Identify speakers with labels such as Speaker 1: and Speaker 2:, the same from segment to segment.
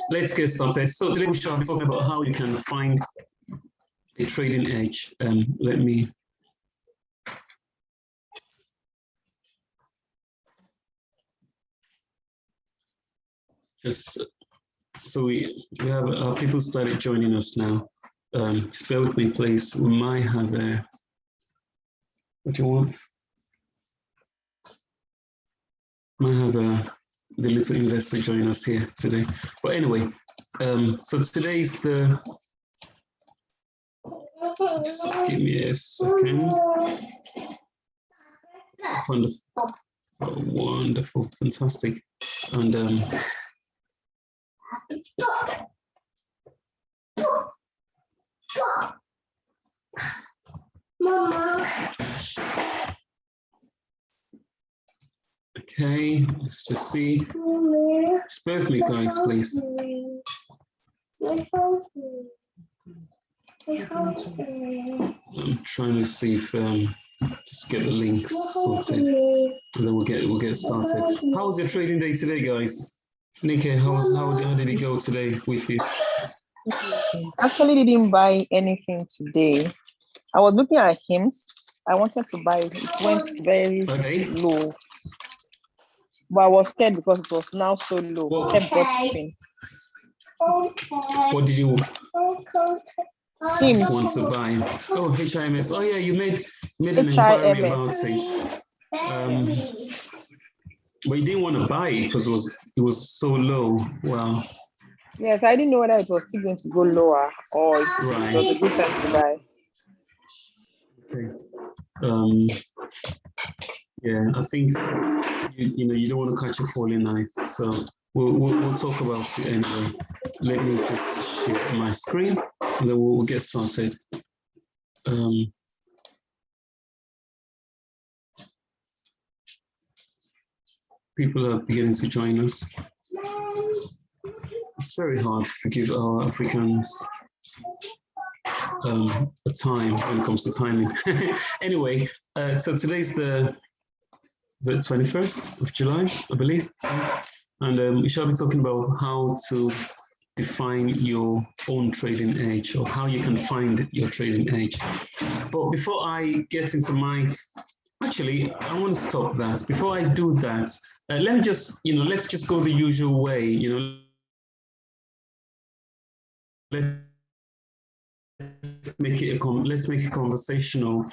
Speaker 1: let's get started. So today we shall be talking about how you can find a trading edge. Let me. Just so we have people started joining us now. Just bear with me, please. We might have a. What do you want? Might have the little investor join us here today. But anyway, so today's the. Just give me a second. Wonderful, wonderful, fantastic, and Mama. Okay, let's just see. Just bear with me, guys, please. I'm trying to see if just get the links sorted, and then we'll get started. How was your trading day today, guys? Nikke, how did it go today with you?
Speaker 2: Actually, didn't buy anything today. I was looking at HIMS. I wanted to buy it. It went very low. But I was scared because it was now so low. It kept dropping.
Speaker 1: What did you
Speaker 2: HIMS.
Speaker 1: want to buy? Oh, HIMS. Oh yeah, you made an inquiry about it. But you didn't want to buy it because it was so low. Wow.
Speaker 2: Yes, I didn't know whether it was still going to go lower or it was a good time to buy.
Speaker 1: Okay. Yeah, I think you don't want to catch a falling knife, so we'll talk about it anyway. Let me just share my screen, and then we'll get started. People are beginning to join us. It's very hard to give our Africans a time when it comes to timing. Anyway, so today's the 21st of July, I believe, and we shall be talking about how to define your own trading edge, or how you can find your trading edge. But before I get into actually, I want to stop that. Before I do that, let me just, let's just go the usual way, let's make it conversational.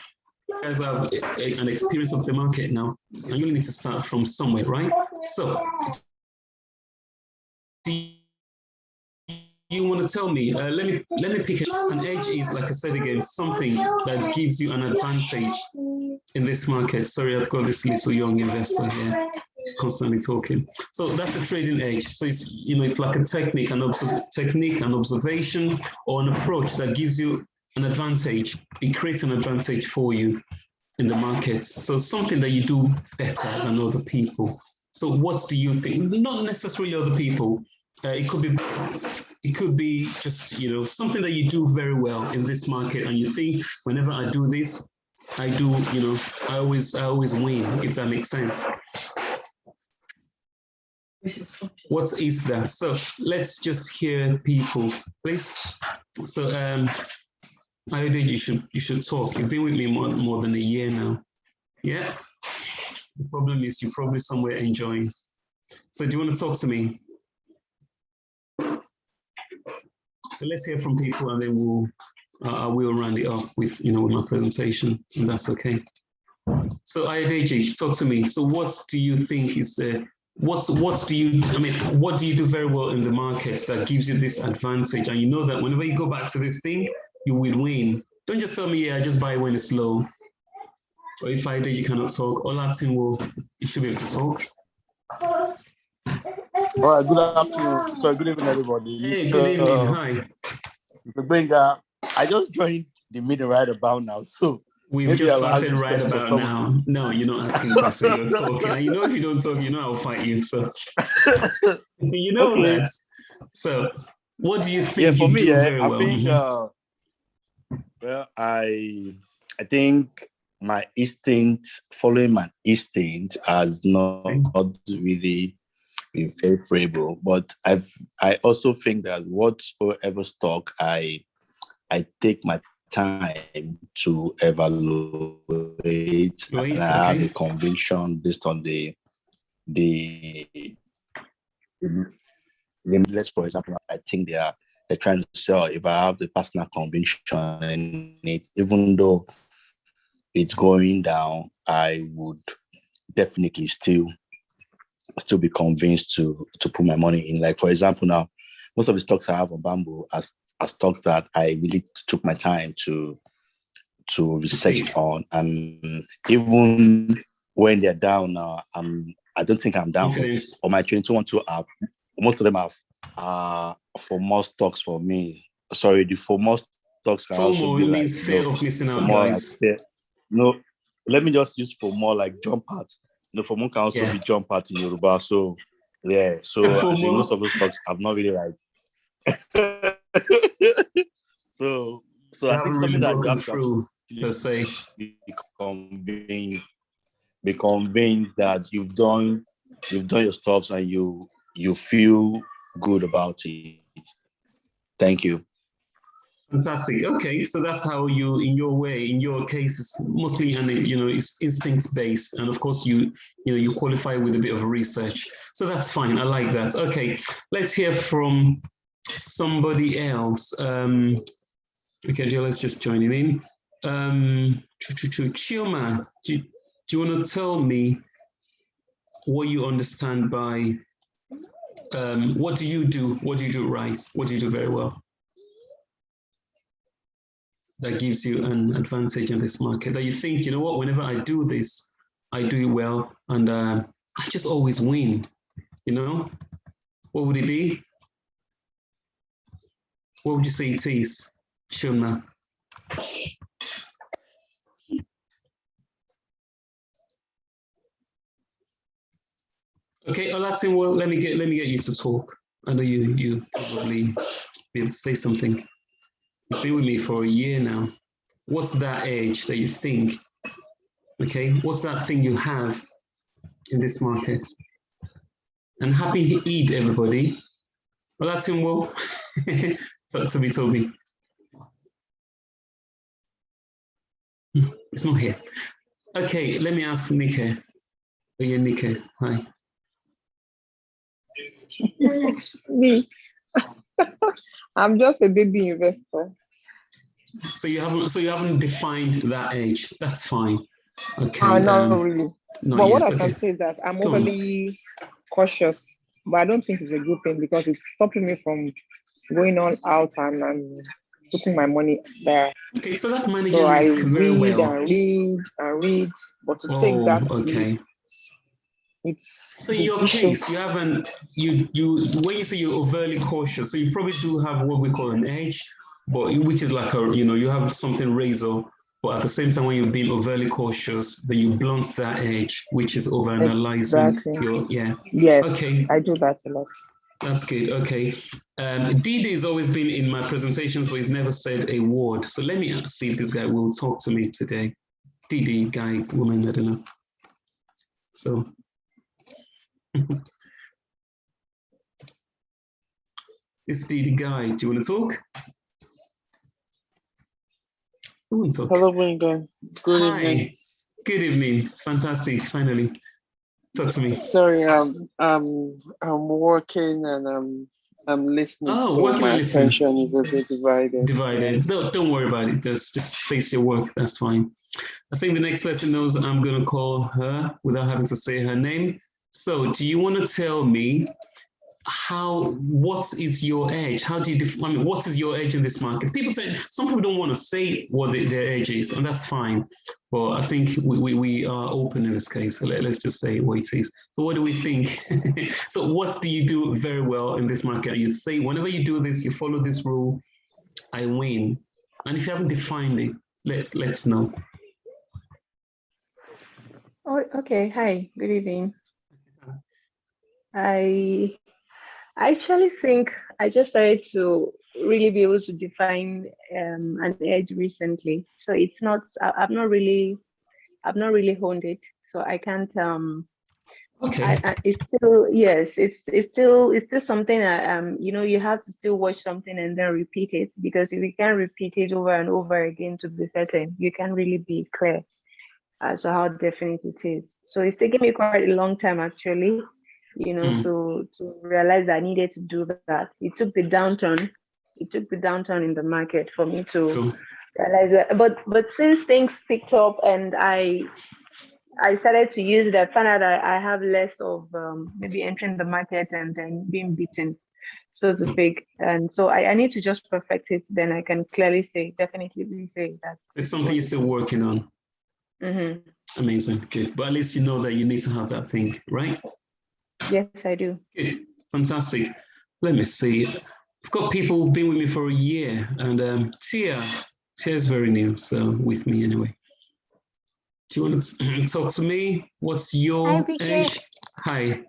Speaker 1: You guys have an experience of the market now, and you need to start from somewhere, right? So, do you want to tell me? Let me pick it. An edge is, like I said again, something that gives you an advantage in this market. Sorry, I've got this little young investor here constantly talking. So that's a trading edge. So it's it's like a technique, an observation, or an approach that gives you an advantage. It creates an advantage for you in the markets. So something that you do better than other people. So what do you think? Not necessarily other people. It could be just something that you do very well in this market, and you think whenever I do this, I always win. If that makes sense. What is that? So let's just hear people, please. So Ayodele, you should talk. You've been with me more than a year now. Yeah. The problem is you're probably somewhere enjoying. So do you want to talk to me? So let's hear from people, and then I will round it up with with my presentation, and that's okay. So Ayodele, talk to me. So what do you think is what do you do very well in the market that gives you this advantage, and you know that whenever you go back to this thing, you will win? Don't just tell me, yeah, I just buy when it's low. Or if Ayodele cannot talk, you should be able to talk.
Speaker 3: All right, good afternoon. Sorry, good evening, everybody.
Speaker 1: Hey, good evening. Hi.
Speaker 3: Mr. Benga, I just joined the meeting right about now, so
Speaker 1: we've just started right about now. No, you're not asking questions. You're talking. And if you don't talk, I'll fight you. So that. So, what do you think you do very well?
Speaker 3: I think my instinct, following my instinct, has not really been favorable. But I also think that whatsoever stock I take my time to evaluate, and
Speaker 1: Right,
Speaker 3: I have a
Speaker 1: okay.
Speaker 3: conviction based on the limitless, for example, I think they're trying to sell. If I have the personal conviction in it, even though it's going down, I would definitely still be convinced to put my money in. Like for example, now most of the stocks I have on Bamboo are stocks that I really took my time to research on, and even when they're down now, I don't think I'm down, but
Speaker 1: Confidence.
Speaker 3: on my 2212 app, most of them have for more stocks for me. Sorry, the for more stocks can also
Speaker 1: FOMO
Speaker 3: be like,
Speaker 1: means fear of missing
Speaker 3: for
Speaker 1: out,
Speaker 3: more like
Speaker 1: guys.
Speaker 3: no, let me just use for more like jump parts. For more can also
Speaker 1: Yeah.
Speaker 3: be jump parts in Yoruba. So yeah, so I think most
Speaker 1: FOMO.
Speaker 3: of those stocks have not really like so
Speaker 1: They
Speaker 3: I think
Speaker 1: haven't really
Speaker 3: something that you
Speaker 1: broken
Speaker 3: have to
Speaker 1: through,
Speaker 3: actually
Speaker 1: per se.
Speaker 3: be convinced be convinced that you've done your stuff and you feel good about it. Thank you.
Speaker 1: Fantastic. Okay, so that's how you, in your way, in your case, it's mostly, and it's instinct based, and of course, you qualify with a bit of research. So that's fine. I like that. Okay, let's hear from somebody else. Okay, Joe, let's just join in. Chioma, do you want to tell me what you understand by what do you do? What do you do right? What do you do very well? That gives you an advantage in this market, that you think, you know what, whenever I do this, I do it well, and I just always win, What would it be? What would you say it is, Shona? Okay, Olatin, well, let me get you to talk. I know you probably be able to say something. You've been with me for a year now. What's that edge that you think? Okay, what's that thing you have in this market? And happy Eid, everybody. Olatin, well, talk to me, Toby. It's not here. Okay, let me ask Nike. Oh, yeah, Nike. Hi.
Speaker 2: Me. I'm just a baby investor.
Speaker 1: So you haven't defined that age. That's fine. Okay.
Speaker 2: Not really.
Speaker 1: Not
Speaker 2: But
Speaker 1: yet.
Speaker 2: what I
Speaker 1: Okay.
Speaker 2: can say is that I'm
Speaker 1: Go on.
Speaker 2: overly cautious, but I don't think it's a good thing because it's stopping me from going on out and putting my money there.
Speaker 1: Okay, so that's managing
Speaker 2: So I
Speaker 1: risk very
Speaker 2: read
Speaker 1: well.
Speaker 2: and read and read, but to take that
Speaker 1: okay.
Speaker 2: It's
Speaker 1: so in your case, you haven't you when you say you're overly cautious, so you probably do have what we call an edge, but which is like you have something razor, but at the same time when you're being overly cautious, then you blunt that edge, which is over analyzing your
Speaker 2: Yes.
Speaker 1: Okay.
Speaker 2: I do that a lot.
Speaker 1: That's good. Okay. Didi has always been in my presentations, but he's never said a word. So let me see if this guy will talk to me today. Didi, guy, woman, I don't know. So. It's Didi guy. Do you want to talk? Who wants to talk?
Speaker 4: Hello, Wingo. Good evening.
Speaker 1: Good evening. Fantastic. Finally. Talk to me.
Speaker 4: Sorry, I'm working and I'm listening.
Speaker 1: Oh,
Speaker 4: so
Speaker 1: working
Speaker 4: my
Speaker 1: and listening.
Speaker 4: attention is a bit divided.
Speaker 1: No, don't worry about it. Just face your work. That's fine. I think the next person knows I'm going to call her without having to say her name. So, do you want to tell me what is your edge? How do you define, what is your edge in this market? Some people don't want to say what their edge is, and that's fine. But I think we are open in this case. So let's just say what it is. So what do we think? So what do you do very well in this market? You say, whenever you do this, you follow this rule, I win. And if you haven't defined it, let's know.
Speaker 5: Oh, okay. Hi, good evening. I actually think I just started to really be able to define an edge recently. So I've not really honed it. So I can't
Speaker 1: Okay.
Speaker 5: It's still, yes, it's still something that you have to still watch something and then repeat it, because if you can't repeat it over and over again to be certain, you can't really be clear as to how definite it is. So it's taken me quite a long time actually, to realize that I needed to do that. It took the downturn in the market for me to realize that. But since things picked up and I started to use it, I found out that I have less of maybe entering the market and then being beaten, so to speak. And so I need to just perfect it. Then I can definitely say that.
Speaker 1: It's something you're still working on.
Speaker 5: Mm-hmm.
Speaker 1: Amazing, good. But at least you know that you need to have that thing, right?
Speaker 5: Yes, I do.
Speaker 1: Good, fantastic. Let me see. I've got people who've been with me for a year, and Tia's very new, so with me anyway. Do you want to talk to me? What's your age? Hi.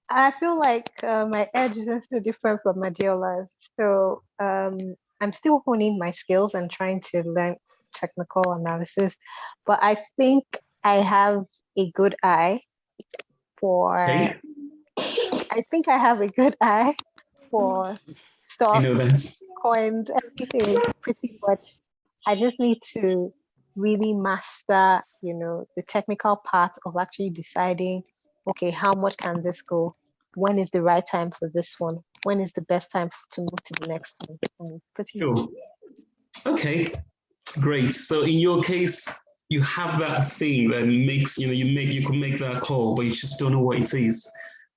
Speaker 6: I feel like my age isn't so different from Adiola's. So I'm still honing my skills and trying to learn technical analysis, but I think I have a good eye for.
Speaker 1: Okay.
Speaker 6: I think I have a good eye for stocks, coins, everything pretty much. I just need to really master, the technical part of actually deciding, okay, how much can this go? When is the right time for this one? When is the best time to move to the next one?
Speaker 1: Sure. Okay, great. So in your case, you have that thing that makes, you can make that call, but you just don't know what it is.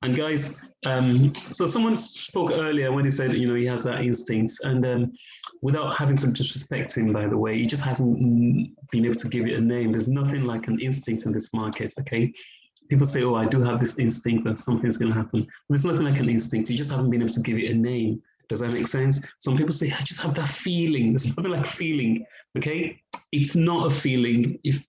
Speaker 1: And guys, so someone spoke earlier when he said, he has that instinct, and without having to disrespect him, by the way, he just hasn't been able to give it a name. There's nothing like an instinct in this market, okay? People say, oh, I do have this instinct that something's going to happen. There's nothing like an instinct. You just haven't been able to give it a name. Does that make sense? Some people say, I just have that feeling. There's nothing like feeling, okay? It's not a feeling. If,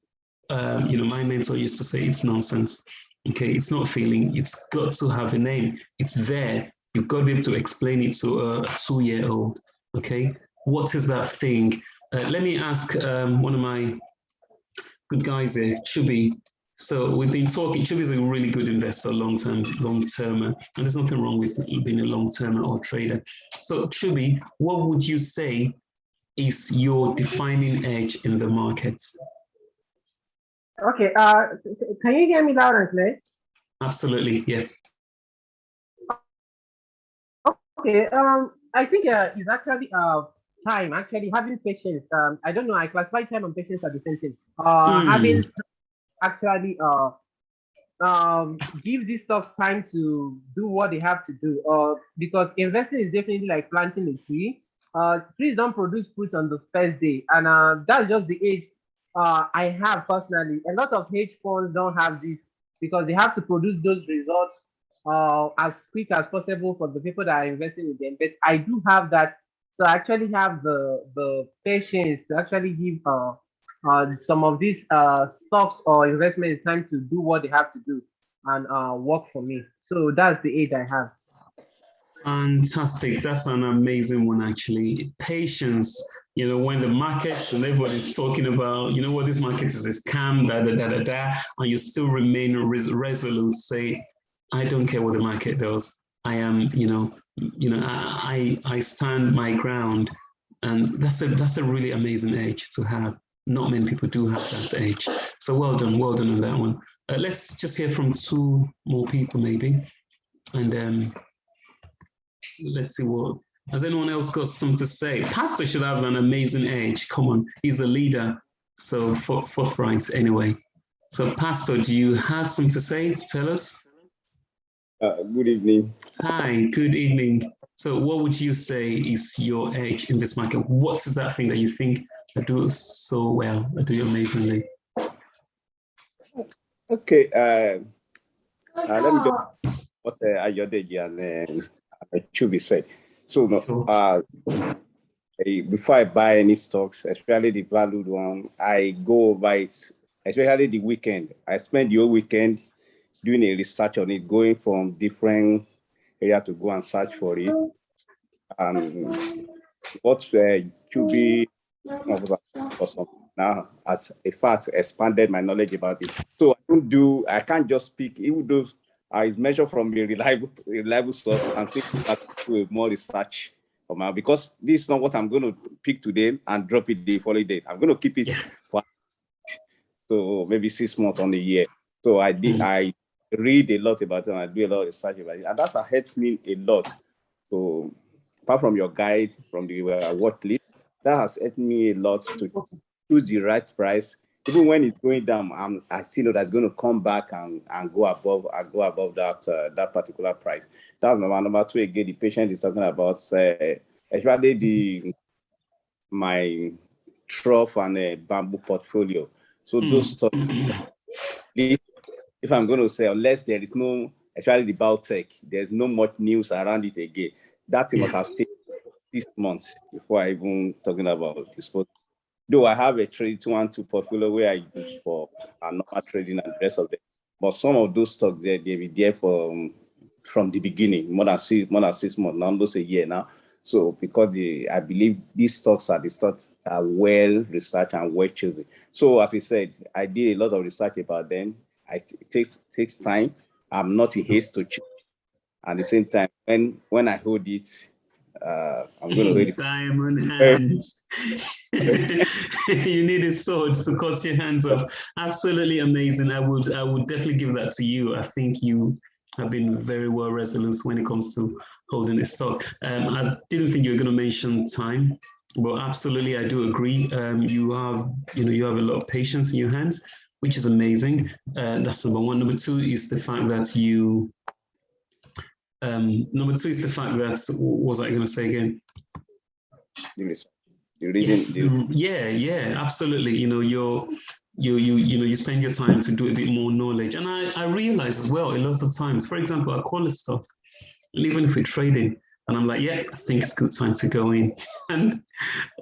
Speaker 1: my mentor used to say it's nonsense. Okay, it's not a feeling. It's got to have a name. It's there. You've got to be able to explain it to a 2-year-old. Okay, what is that thing? Let me ask one of my good guys here, Chubi. So we've been talking. Chubi is a really good investor, long-termer, and there's nothing wrong with being a long-termer or trader. So Chubi, what would you say is your defining edge in the markets?
Speaker 7: Okay, can you hear me loud and clear?
Speaker 1: Absolutely, yeah.
Speaker 7: Okay, I think it's actually time, actually having patience. I don't know, I classify time and patience as the same thing. Having actually give these stocks time to do what they have to do. Because investing is definitely like planting a tree. Trees don't produce fruits on the first day, and that's just the age I have personally. A lot of hedge funds don't have this because they have to produce those results as quick as possible for the people that are investing in them. But I do have that, so I actually have the patience to actually give some of these stocks or investments time to do what they have to do and work for me. So that's the age I have.
Speaker 1: Fantastic. That's an amazing one, actually. Patience. When the markets and everybody's talking about, what this market is a scam, and you still remain resolute, say, I don't care what the market does. I am, I stand my ground. And that's a really amazing age to have. Not many people do have that age. So well done on that one. Let's just hear from 2 more people maybe. And let's see what, has anyone else got something to say? Pastor should have an amazing age. Come on, he's a leader. So forthright anyway. So Pastor, do you have something to say, to tell us?
Speaker 8: Good evening.
Speaker 1: Hi, good evening. So what would you say is your edge in this market? What is that thing that you think I do so well, I do amazingly?
Speaker 8: Okay, let me just what Ayodeji and Chubi said. So before I buy any stocks, especially the valued one, I go over it, especially the weekend. I spend the whole weekend doing a research on it, going from different areas to go and search for it. What Chubi now, as a fact, expanded my knowledge about it. So I can't just pick, even though it's measured from a reliable source and think that to more research because this is not what I'm going to pick today and drop it the following day. I'm going to keep it for maybe 6 months on the year. So I read a lot about it and I do a lot of research about it. And that's helped me a lot. So apart from your guide, from the watch list, that has helped me a lot to choose the right price. Even when it's going down, I see that it's going to come back and go above that particular price. That's number two. Again, the patient is talking about especially my trough and bamboo portfolio. So those stocks, if I'm going to say, unless there is no, especially the biotech, there's no much news around it again. That must have stayed 6 months before I even talking about disposal. Though I have a trade 212 portfolio where I use for normal trading and the rest of them, but some of those stocks they'll be there from the beginning, more than 6 months, now almost a year now. So because I believe these stocks are well researched and well chosen. So as I said, I did a lot of research about them. It takes time. I'm not in haste to choose. At the same time, when I hold it, I'm going to hold it.
Speaker 1: Diamond hands. You need a sword to cut your hands off. Absolutely amazing. I would definitely give that to you. I think you have been very well resolute when it comes to holding a stock. I didn't think you were going to mention time, but absolutely, I do agree. You have a lot of patience in your hands, which is amazing. That's number one. Number two is the fact that what was I going to say again? Yeah, absolutely. You spend your time to do a bit more knowledge. And I realize as well, a lot of times, for example, I call a stock, and even if we're trading, and I'm like, yeah, I think it's good time to go in. And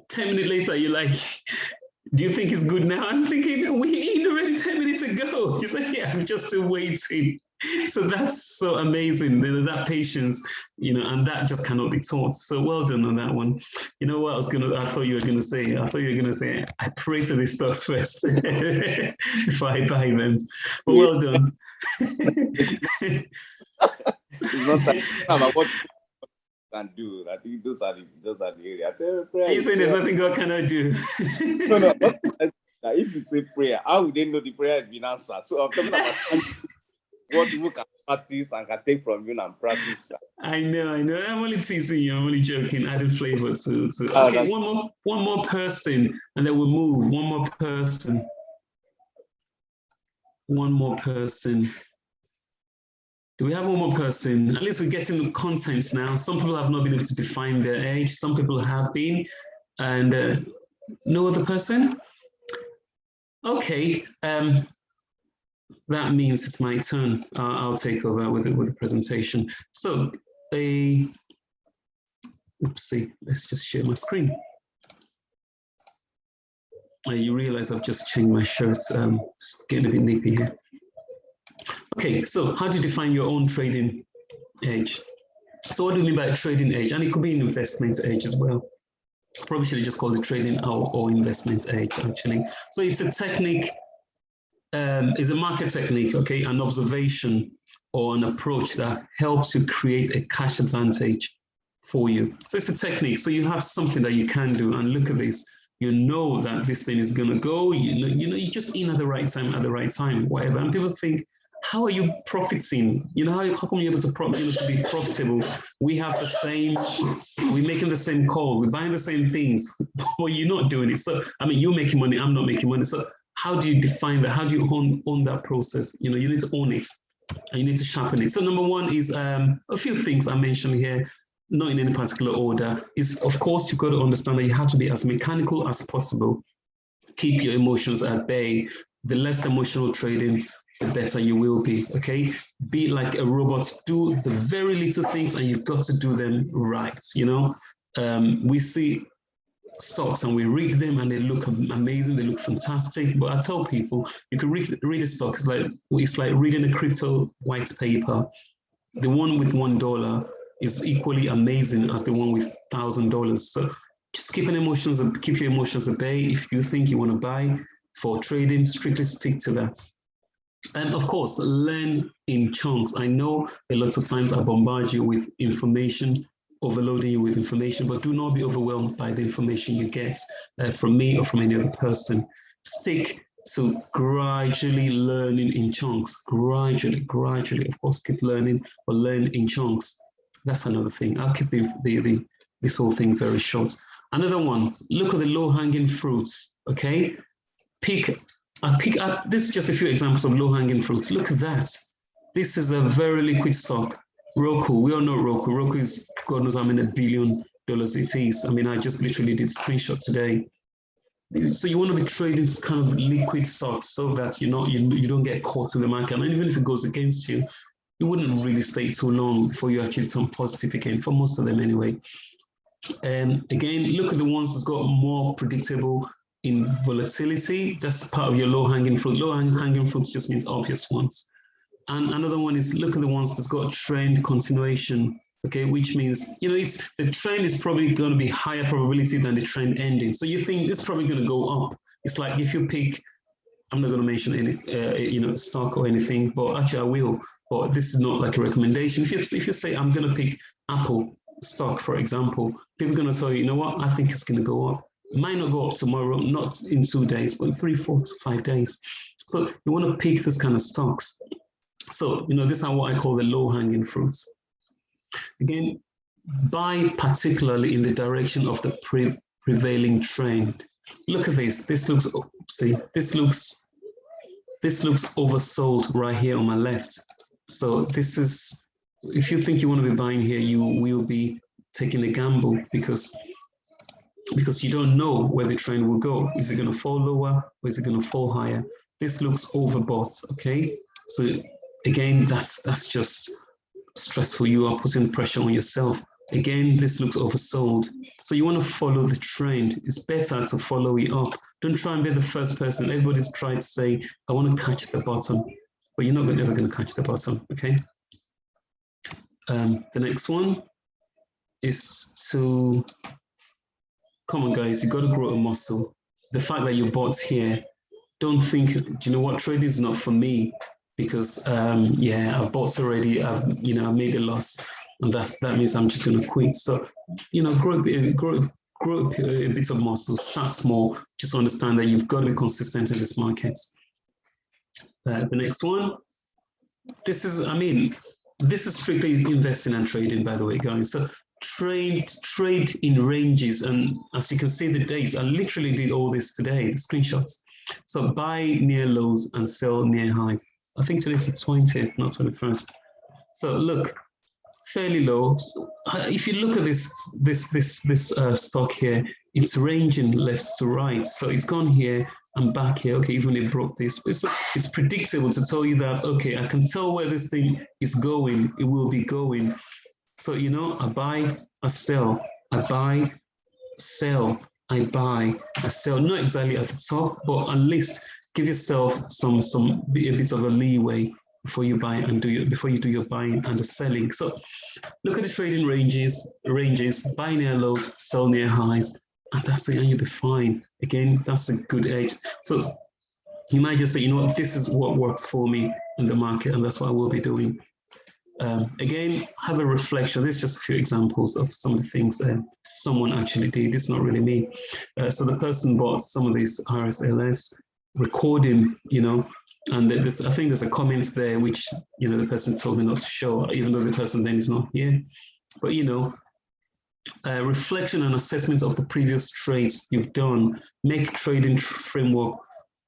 Speaker 1: 10 minutes later, you're like, do you think it's good now? I'm thinking, we're in already 10 minutes ago. You say, yeah, I'm just still waiting. So that's so amazing, that patience, and that just cannot be taught. So well done on that one. You know what I thought you were going to say, I pray to these stocks first before I buy them. But well done.
Speaker 8: It's not that what can do. I think those are the area.
Speaker 1: Are you saying there's nothing God cannot do?
Speaker 8: No. If you say prayer, how would they know the prayer has been answered? So I'm talking about what people can practice and can take from you and practice.
Speaker 1: I know. I'm only teasing you. I'm only joking. Adding flavor to. Okay, one more person, and then we'll move. One more person. Do we have one more person? At least we're getting the contents now. Some people have not been able to define their age. Some people have been, and no other person. Okay. That means it's my turn. I'll take over with the presentation. So, oopsie, let's just share my screen. You realize I've just changed my shirt. It's getting a bit nippy here. Okay, so how do you define your own trading age? So what do you mean by trading age? And it could be an investment age as well. Probably should just call it trading or investment age, actually. So it's a technique. Is a market technique, okay, an observation or an approach that helps you create a cash advantage for you. So it's a technique. So you have something that you can do, and look at this. You know that this thing is gonna go. You're just in at the right time, whatever. And people think, how are you profiting? How come you're able to be profitable? We have the same. We're making the same call. We're buying the same things, but you're not doing it. So you're making money. I'm not making money. So how do you define that? How do you own that process? You need to own it, and you need to sharpen it. So number one is a few things I mentioned here, not in any particular order, is of course you've got to understand that you have to be as mechanical as possible. Keep your emotions at bay. The less emotional trading, the better you will be, okay? Be like a robot. Do the very little things, and you've got to do them right, We see stocks and we read them and they look amazing, they look fantastic, but I tell people, you can read a stock, it's like reading a crypto white paper. The one with $1 is equally amazing as the one with $1,000. So just keep your emotions at bay. If you think you want to buy for trading, strictly stick to that. And of course, learn in chunks. I know a lot of times I bombard you with information, overloading you with information, but do not be overwhelmed by the information you get from me or from any other person. Stick to gradually learning in chunks, gradually, of course, keep learning, but learn in chunks. That's another thing. I'll keep this whole thing very short. Another one, look at the low-hanging fruits, okay? I pick up, this is just a few examples of low-hanging fruits. Look at that. This is a very liquid stock. Roku, we all know Roku. Roku is, God knows how many $1 billion it is. I mean, I just literally did a screenshot today. So you want to be trading this kind of liquid stocks so that you don't get caught in the market. And even if it goes against you, it wouldn't really stay too long before you actually turn positive again, for most of them anyway. And again, look at the ones that's got more predictable in volatility. That's part of your low-hanging fruit. Low-hanging fruits just means obvious ones. And another one is look at the ones that's got trend continuation, okay, which means, the trend is probably going to be higher probability than the trend ending. So you think it's probably going to go up. It's like if you pick, I'm not going to mention any, stock or anything, but actually I will, but this is not like a recommendation. If you say, I'm going to pick Apple stock, for example, people are going to tell you, you know what, I think it's going to go up. It might not go up tomorrow, not in 2 days, but in 3, 4 to 5 days. So you want to pick this kind of stocks. So, these are what I call the low-hanging fruits. Again, buy particularly in the direction of the prevailing trend. Look at this. This looks oversold right here on my left. So this is, if you think you want to be buying here, you will be taking a gamble because you don't know where the trend will go. Is it going to fall lower or is it going to fall higher? This looks overbought, okay? So again, that's just stressful. You are putting pressure on yourself. Again, this looks oversold. So you want to follow the trend. It's better to follow it up. Don't try and be the first person. Everybody's tried to say, I want to catch the bottom, but you're not ever going to catch the bottom, okay? The next one is to, come on guys, you got to grow a muscle. The fact that you bought here, don't think, do you know what, trading is not for me because I've bought already, I've made a loss, and that means I'm just going to quit. So, grow a bit of muscle, start small, just understand that you've got to be consistent in this market. The next one, this is strictly investing and trading, by the way, guys. So trade in ranges, and as you can see the dates, I literally did all this today, the screenshots. So buy near lows and sell near highs. I think today's the 20th, not 21st. So look, fairly low. So if you look at this stock here, it's ranging left to right. So it's gone here and back here. Okay, even it broke this. It's predictable to tell you that, okay, I can tell where this thing is going. It will be going. So, I buy, I sell, I buy, sell, I buy, I sell. Not exactly at the top, but at least give yourself a bit of a leeway before you buy and before you do your buying and the selling. So look at the trading ranges, buy near lows, sell near highs, and that's it, and you'll be fine. Again, that's a good edge. So you might just say, you know what, this is what works for me in the market, and that's what I will be doing. Again, have a reflection. There's just a few examples of some of the things someone actually did. It's not really me. So the person bought some of these RSLS recording, and I think there's a comment there which, the person told me not to show, even though the person then is not here. But, reflection and assessment of the previous trades you've done, make trading framework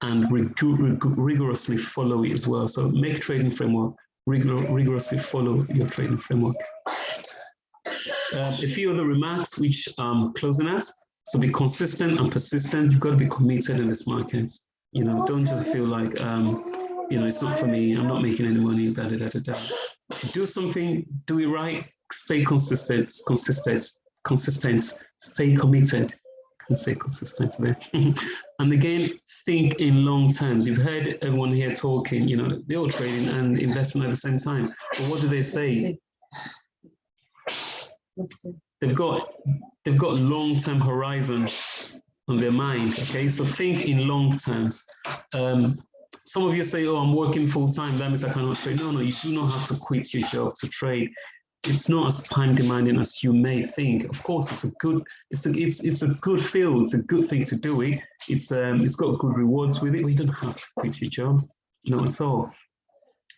Speaker 1: and rigorously follow it as well. So make trading framework, rigorously follow your trading framework. A few other remarks which I'm closing at. So be consistent and persistent. You've got to be committed in this market. Don't just feel like, it's not for me, I'm not making any money, If you do something, do it right, stay consistent, stay committed, and stay consistent there. And again, think in long terms. You've heard everyone here talking, they're all trading and investing at the same time. But what do they say? They've got long-term horizon on their mind, okay? So think in long terms. some of you say, oh, I'm working full time, that means I cannot trade. No, you do not have to quit your job to trade. It's not as time demanding as you may think. Of course, it's a good field. It's a good thing to do it. It's got good rewards with it, but you don't have to quit your job, not at all.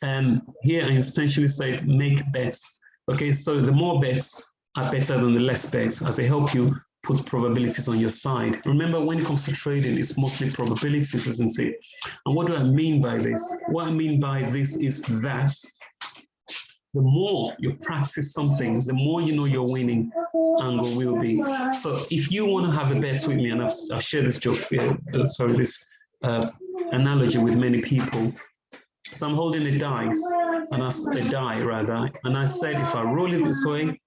Speaker 1: Here I intentionally say make bets. Okay, so the more bets are better than the less bets, as they help you put probabilities on your side. Remember, when it comes to trading, it's mostly probabilities, isn't it? And what do I mean by this? What I mean by this is that the more you practice something, the more you know your winning angle will be. So if you want to have a bet with me, and I've shared this joke, this analogy with many people. So I'm holding a die, and I said, if I roll it this way,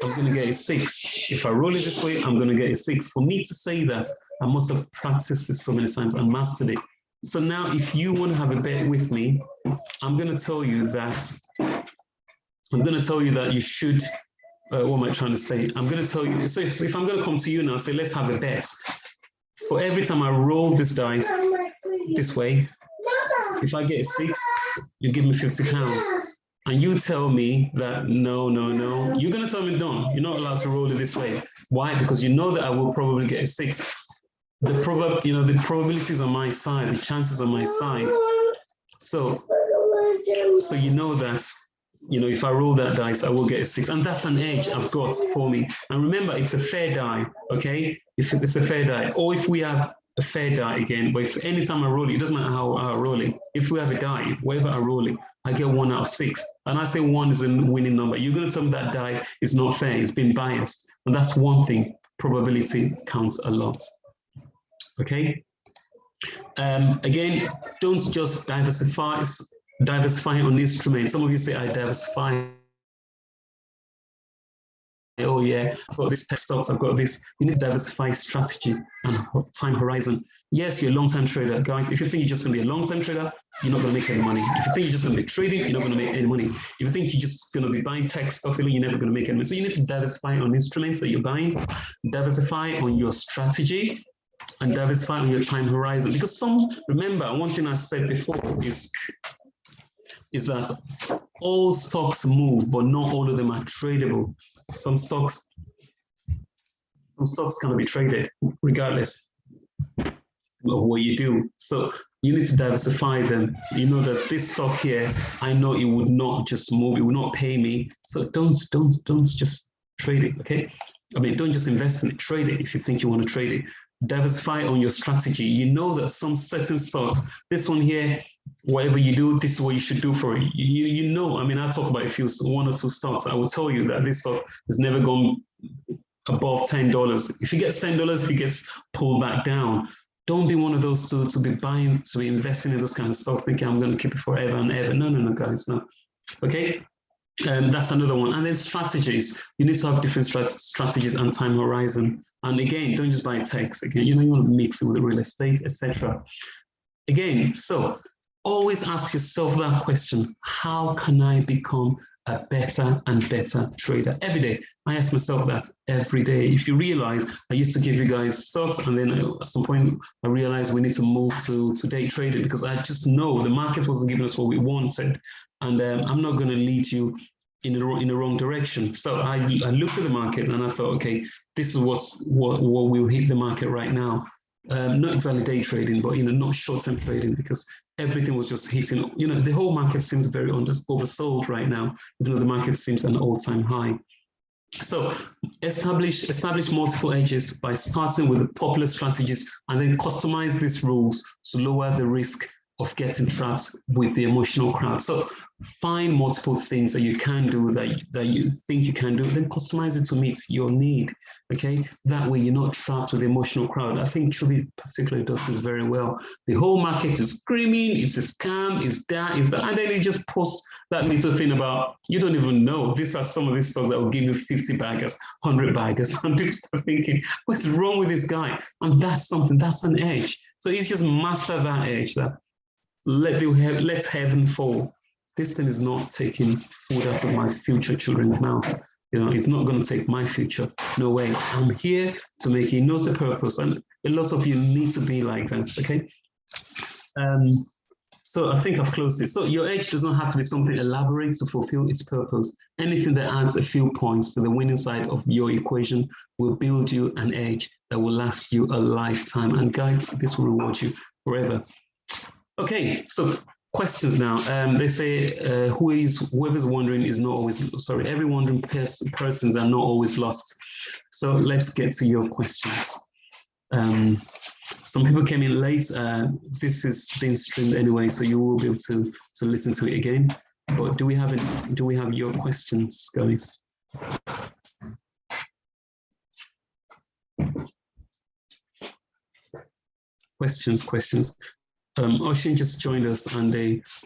Speaker 1: I'm going to get a 6. If I roll it this way, I'm going to get a 6. For me to say that, I must have practiced this so many times and mastered it. So now, if you want to have a bet with me, I'm going to tell you that you should. What am I trying to say? I'm going to tell you. So if I'm going to come to you now, say, let's have a bet. For every time I roll this dice this way, if I get a 6, you give me £50. And you tell me that no, you're going to tell me no, you're not allowed to roll it this way. Why? Because you know that I will probably get a 6. The probabilities on my side, the chances on my side. So you know that, if I roll that dice, I will get a 6. And that's an edge I've got for me. And remember, it's a fair die, okay? If it's a fair die, or if we have a fair die again, but if anytime I roll it, it doesn't matter how I roll it. If we have a die, wherever I roll it, I get 1 out of 6. And I say 1 is a winning number. You're going to tell me that die is not fair, it's been biased. And that's one thing. Probability counts a lot. Okay? Again, don't just diversify on instruments. Some of you say, I diversify. Oh yeah, I've got this tech stocks, I've got this. You need to diversify strategy and time horizon. Yes, you're a long-term trader. Guys, if you think you're just going to be a long-term trader, you're not going to make any money. If you think you're just going to be trading, you're not going to make any money. If you think you're just going to be buying tech stocks, you're never going to make any money. So you need to diversify on instruments that you're buying, diversify on your strategy, and diversify on your time horizon. Because remember, one thing I said before is that all stocks move, but not all of them are tradable. Some stocks cannot be traded regardless of what you do. So you need to diversify them. You know that this stock here, I know it would not just move, it would not pay me. So don't just trade it, okay? I mean, don't just invest in it, trade it if you think you want to trade it. Diversify on your strategy. You know that some certain stocks, this one here, whatever you do, this is what you should do for it. You know, I mean, I'll talk about one or two stocks. I will tell you that this stock has never gone above $10. If it gets $10, it gets pulled back down. Don't be one of those to be investing in those kind of stocks thinking I'm going to keep it forever and ever. No, guys, no. Okay. That's another one. And then strategies. You need to have different strategies and time horizon. And again, don't just buy techs. Again, you want to mix it with real estate, etc. Again, so always ask yourself that question: how can I become a better and better trader? Every day, I ask myself that every day. If you realize, I used to give you guys stocks, and then at some point, I realized we need to move to day trading because I just know the market wasn't giving us what we wanted. And I'm not going to lead you in the wrong direction. So I looked at the market and I thought, okay, this is what will hit the market right now. Not exactly day trading, but not short-term trading, because everything was just hitting. The whole market seems very oversold right now, even though the market seems an all-time high. So establish multiple edges by starting with the popular strategies and then customize these rules to lower the risk of getting trapped with the emotional crowd. So find multiple things that you can do that you think you can do, then customize it to meet your need, okay? That way you're not trapped with the emotional crowd. I think Truby particularly does this very well. The whole market is screaming, it's a scam, it's that, and then you just post that little thing about, you don't even know, these are some of these stocks that will give you 50 baggers, 100 baggers, and people start thinking, what's wrong with this guy? And that's an edge. So it's just master that edge, that let heaven fall. This thing is not taking food out of my future children's mouth. It's not going to take my future. No way. I'm here to make it. He knows the purpose. And a lot of you need to be like that, okay? So I think I've closed it. So your age does not have to be something elaborate to fulfill its purpose. Anything that adds a few points to the winning side of your equation will build you an age that will last you a lifetime. And guys, this will reward you forever. Okay, so questions now. They say whoever's wondering is not always, sorry, every wondering persons are not always lost. So let's get to your questions. Some people came in late. This is being streamed anyway, so you will be able to listen to it again. But do we have your questions, guys? Questions. Oshin just joined us, and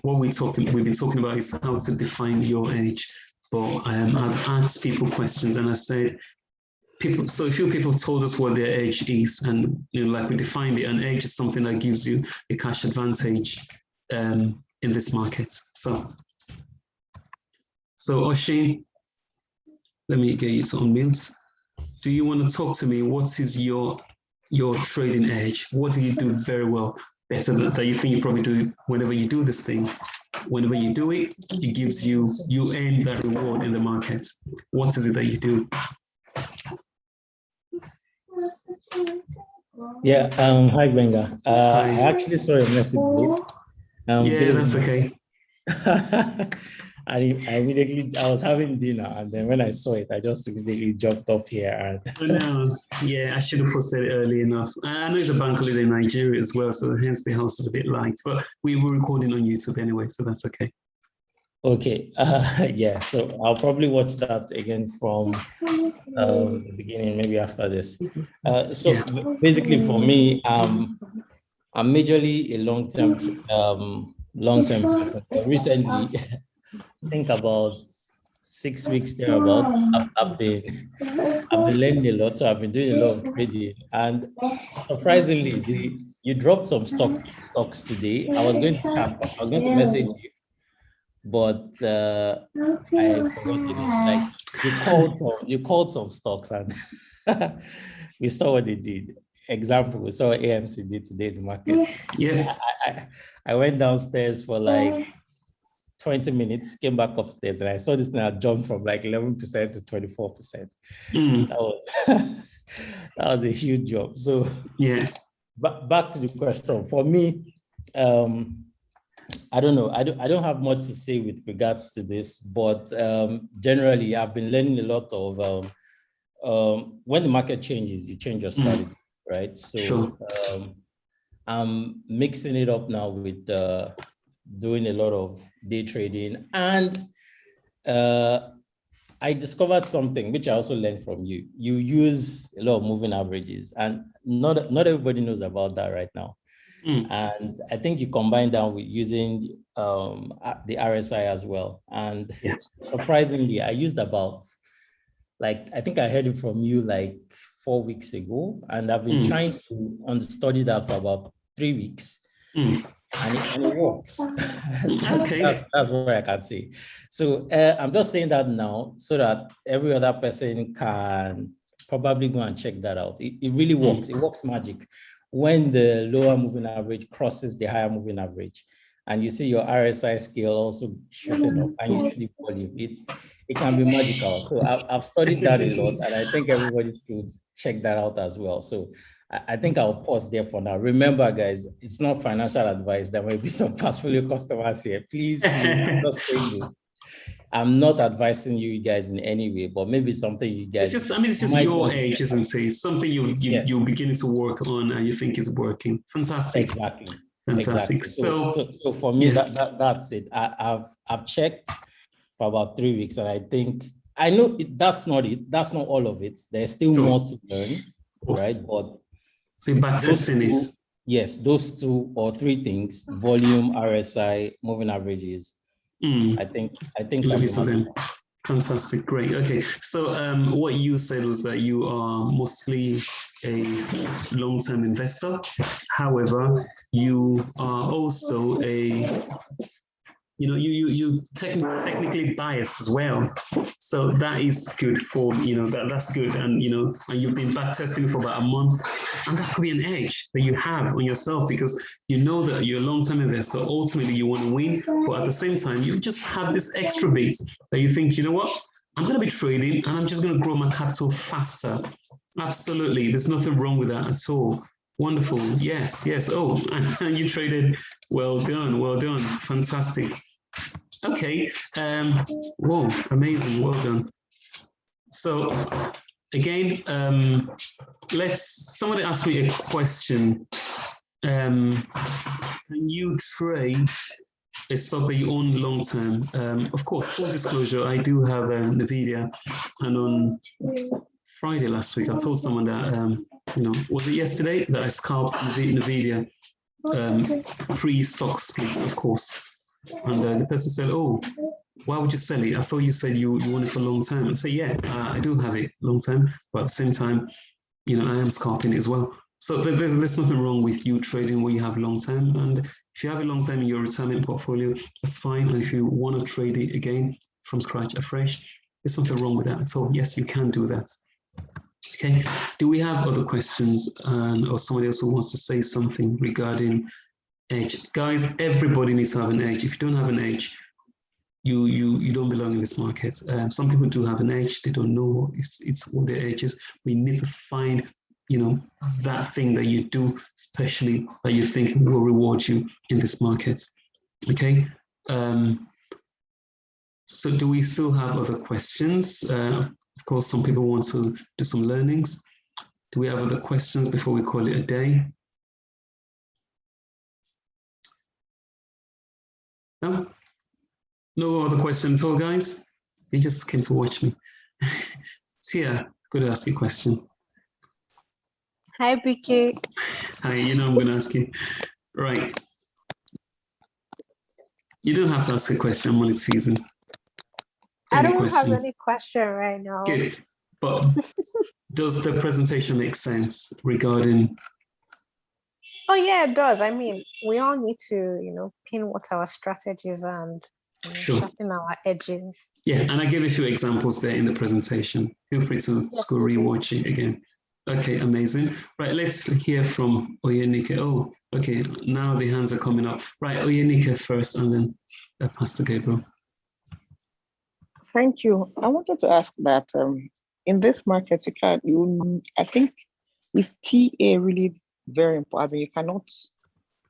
Speaker 1: what we've been talking about is how to define your age. But I've asked people questions, and I said, so a few people told us what their age is, and like we defined it, an age is something that gives you a cash advantage in this market. So Oshin, let me get you to unmute. Do you want to talk to me? What is your trading edge? What do you do very well, better that you think you probably do whenever you do this thing? Whenever you do it, it gives you earn that reward in the market. What is it that you do?
Speaker 9: Yeah, hi Benga. I actually saw your message.
Speaker 1: Yeah, that's okay.
Speaker 9: I was having dinner, and then when I saw it, I just immediately jumped up here. And
Speaker 1: yeah, I should have posted it early enough. I know it's a bank holiday in Nigeria as well, so hence the house is a bit light, but we were recording on YouTube anyway, so that's okay.
Speaker 9: Okay, yeah, so I'll probably watch that again from the beginning, maybe after this. Basically for me, I'm majorly a long-term person. Recently, I think about 6 weeks thereabout, I've been learning a lot, so I've been doing a lot of trading. And surprisingly, you dropped some stocks today. I was going to message you, but I forgot it. Like you called some stocks, and we saw what they did. Example, we saw what AMC did today in the market.
Speaker 1: Yeah,
Speaker 9: I went downstairs for like 20 minutes, came back upstairs, and I saw this now jump from like 11% to 24%. That was a huge jump. So
Speaker 1: yeah,
Speaker 9: back to the question. For me, I don't know. I don't have much to say with regards to this, but generally, I've been learning a lot of when the market changes, you change your strategy, right? So
Speaker 1: sure.
Speaker 9: I'm mixing it up now with doing a lot of day trading, and I discovered something which I also learned from you. You use a lot of moving averages, and not everybody knows about that right now. And I think you combine that with using the RSI as well. And surprisingly, I used about, like, I think I heard it from you like 4 weeks ago, and I've been trying to study that for about 3 weeks. And it works.
Speaker 1: Okay.
Speaker 9: That's what I can say. So I'm just saying that now so that every other person can probably go and check that out. It really works. It works magic. When the lower moving average crosses the higher moving average, and you see your RSI scale also shooting up, and you see the volume, it can be magical. So I've studied that a lot, and I think everybody should check that out as well. So I think I'll pause there for now. Remember, guys, it's not financial advice. There may be some portfolio customers here. Please, I'm not saying this. I'm not advising you guys in any way, but maybe something you guys.
Speaker 1: It's just your age, isn't it? It's something you're beginning to work on, and you think is working. Fantastic.
Speaker 9: Exactly.
Speaker 1: Fantastic.
Speaker 9: Exactly. So for me, that's it. I've checked for about 3 weeks, and I think I know that's not it. That's not all of it. There's still more to learn, right? But
Speaker 1: so back testing is
Speaker 9: those 2 or 3 things: volume, RSI, moving averages. I think
Speaker 1: fantastic, great. Okay, so what you said was that you are mostly a long-term investor. However, you are also you technically biased as well. So that is good for, that's good. And, and you've been back testing for about a month, and that could be an edge that you have on yourself, because you know that you're a long-term investor. Ultimately, you want to win, but at the same time, you just have this extra bit that you think, you know what, I'm going to be trading and I'm just going to grow my capital faster. Absolutely. There's nothing wrong with that at all. Wonderful. Yes. Oh, and you traded. Well done. Fantastic. Okay. Whoa, amazing. Well done. So again, somebody asked me a question. Can you trade a stock that you own long term? Of course, full disclosure, I do have NVIDIA, and on Friday last week, I told someone that, was it yesterday that I scalped NVIDIA pre-stock splits, of course. And the person said, oh, why would you sell it? I thought you said you want it for long term. And say, yeah, I do have it long term, but at the same time, I am scalping it as well. So there's nothing wrong with you trading what you have long term. And if you have it long term in your retirement portfolio, that's fine. And if you want to trade it again from scratch, afresh, there's nothing wrong with that at all. Yes, you can do that. Okay, do we have other questions or somebody else who wants to say something regarding edge? Guys, everybody needs to have an edge. If you don't have an edge, you don't belong in this market. Some people do have an edge. They don't know it's what their edge is. We need to find, that thing that you do, especially that you think will reward you in this market. Okay. So do we still have other questions? Of course, some people want to do some learnings. Do we have other questions before we call it a day? No? No other questions at all, guys? You just came to watch me. Tia, good to ask you a question.
Speaker 6: Hi, BK.
Speaker 1: Hi, I'm going to ask you. Right. You don't have to ask a question, I'm only teasing.
Speaker 6: I don't have any question right now.
Speaker 1: Good. But does the presentation make sense regarding?
Speaker 6: Oh yeah, it does. I mean, we all need to, pin what our strategies and sharpen our edges.
Speaker 1: Yeah, and I gave a few examples there in the presentation. Feel free to go rewatch it again. Okay, amazing. Right, let's hear from Oyenike. Oh, okay, now the hands are coming up. Right, Oyenike first, and then Pastor Gabriel.
Speaker 2: Thank you. I wanted to ask that in this market, I think is TA really very important? You cannot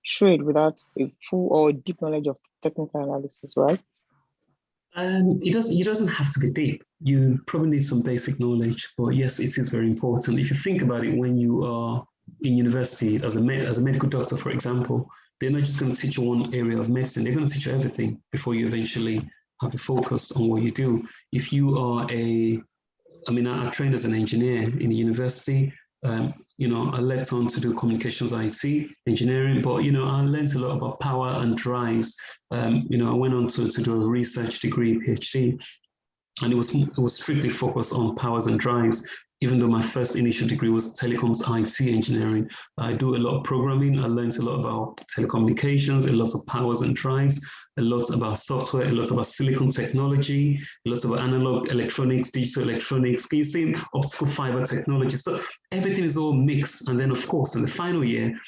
Speaker 2: trade without a full or deep knowledge of technical analysis, right?
Speaker 1: It doesn't have to be deep. You probably need some basic knowledge, but yes, it is very important. If you think about it, when you are in university as a medical doctor, for example, they're not just going to teach you one area of medicine. They're going to teach you everything before you eventually have a focus on what you do. If you are I trained as an engineer in the university. I left on to do communications IT engineering, but I learned a lot about power and drives. I went on to do a research degree, PhD, and it was strictly focused on powers and drives. Even though my first initial degree was telecoms IT engineering, I do a lot of programming. I learned a lot about telecommunications, a lot of powers and drives, a lot about software, a lot about silicon technology, a lot about analog electronics, digital electronics, can you see optical fiber technology? So everything is all mixed. And then of course, in the final year,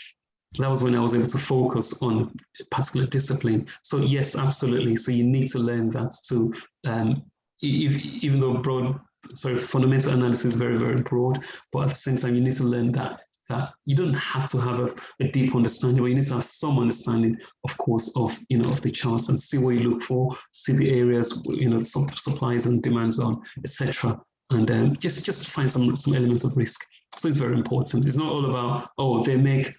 Speaker 1: that was when I was able to focus on a particular discipline. So yes, absolutely. So you need to learn that too. Even though fundamental analysis is very, very broad, but at the same time, you need to learn that you don't have to have a deep understanding, but you need to have some understanding, of course, of the charts and see what you look for, see the areas, supplies and demands on, etc. And just find some elements of risk. So it's very important. It's not all about, they make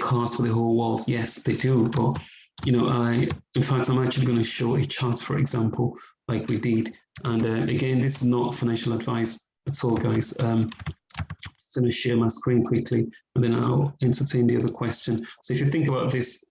Speaker 1: cars for the whole world. Yes, they do, but in fact, I'm actually going to show a chart, for example, like we did. And again, this is not financial advice at all, guys. I'm just going to share my screen quickly, and then I'll entertain the other question. So if you think about this,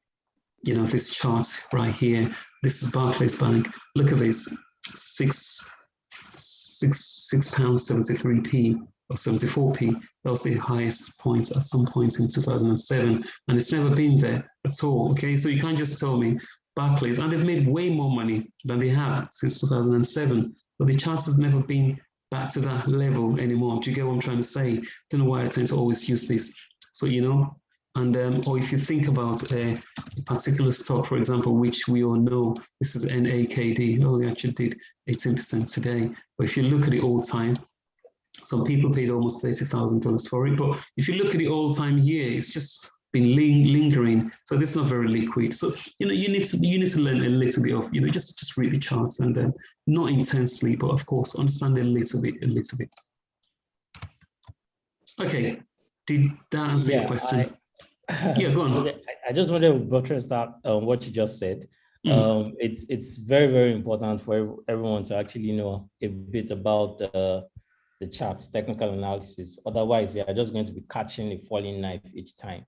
Speaker 1: this chart right here, this is Barclays Bank. Look at this, £6.73p or 74p. That was the highest point at some point in 2007, and it's never been there at all. Okay, so you can't just tell me Barclays, and they've made way more money than they have since 2007. But the chart has never been back to that level anymore. Do you get what I'm trying to say? Don't know why I tend to always use this. So, you know, and or if you think about a particular stock, for example, which we all know, this is NAKD. Oh, we actually did 18% today. But if you look at the all time, some people paid almost $30,000 for it. But if you look at the all time here, it's just been lingering. So this is not very liquid. So, you know, you need to learn a little bit of, you know, just read the charts and then not intensely, but of course, understand a little bit. Okay. Did that answer your question? Yeah, go on.
Speaker 9: Okay. I just wanted to buttress that what you just said. It's very, very important for everyone to actually know a bit about the charts, technical analysis. Otherwise, they are just going to be catching a falling knife each time.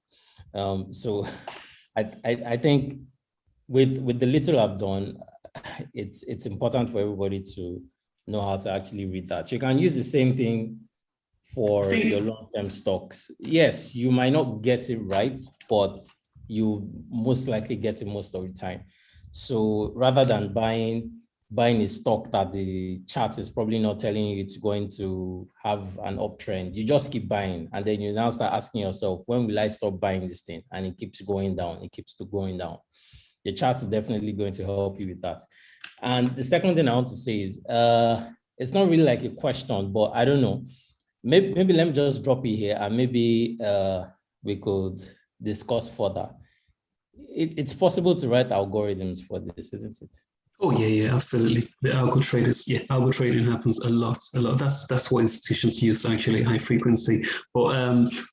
Speaker 9: So I think with the little I've done, it's important for everybody to know how to actually read that. You can use the same thing for your long-term stocks. Yes, you might not get it right, but you most likely get it most of the time. So rather than buying a stock that the chart is probably not telling you it's going to have an uptrend, you just keep buying, and then you now start asking yourself, when will I stop buying this thing? And it keeps going down. It keeps going down. The chart is definitely going to help you with that. And the second thing I want to say is, it's not really like a question, but I don't know. Maybe let me just drop it here, and maybe we could discuss further. It's possible to write algorithms for this, isn't it?
Speaker 1: Oh yeah, absolutely. The algo traders, algo trading happens a lot. That's what institutions use, actually, high frequency. But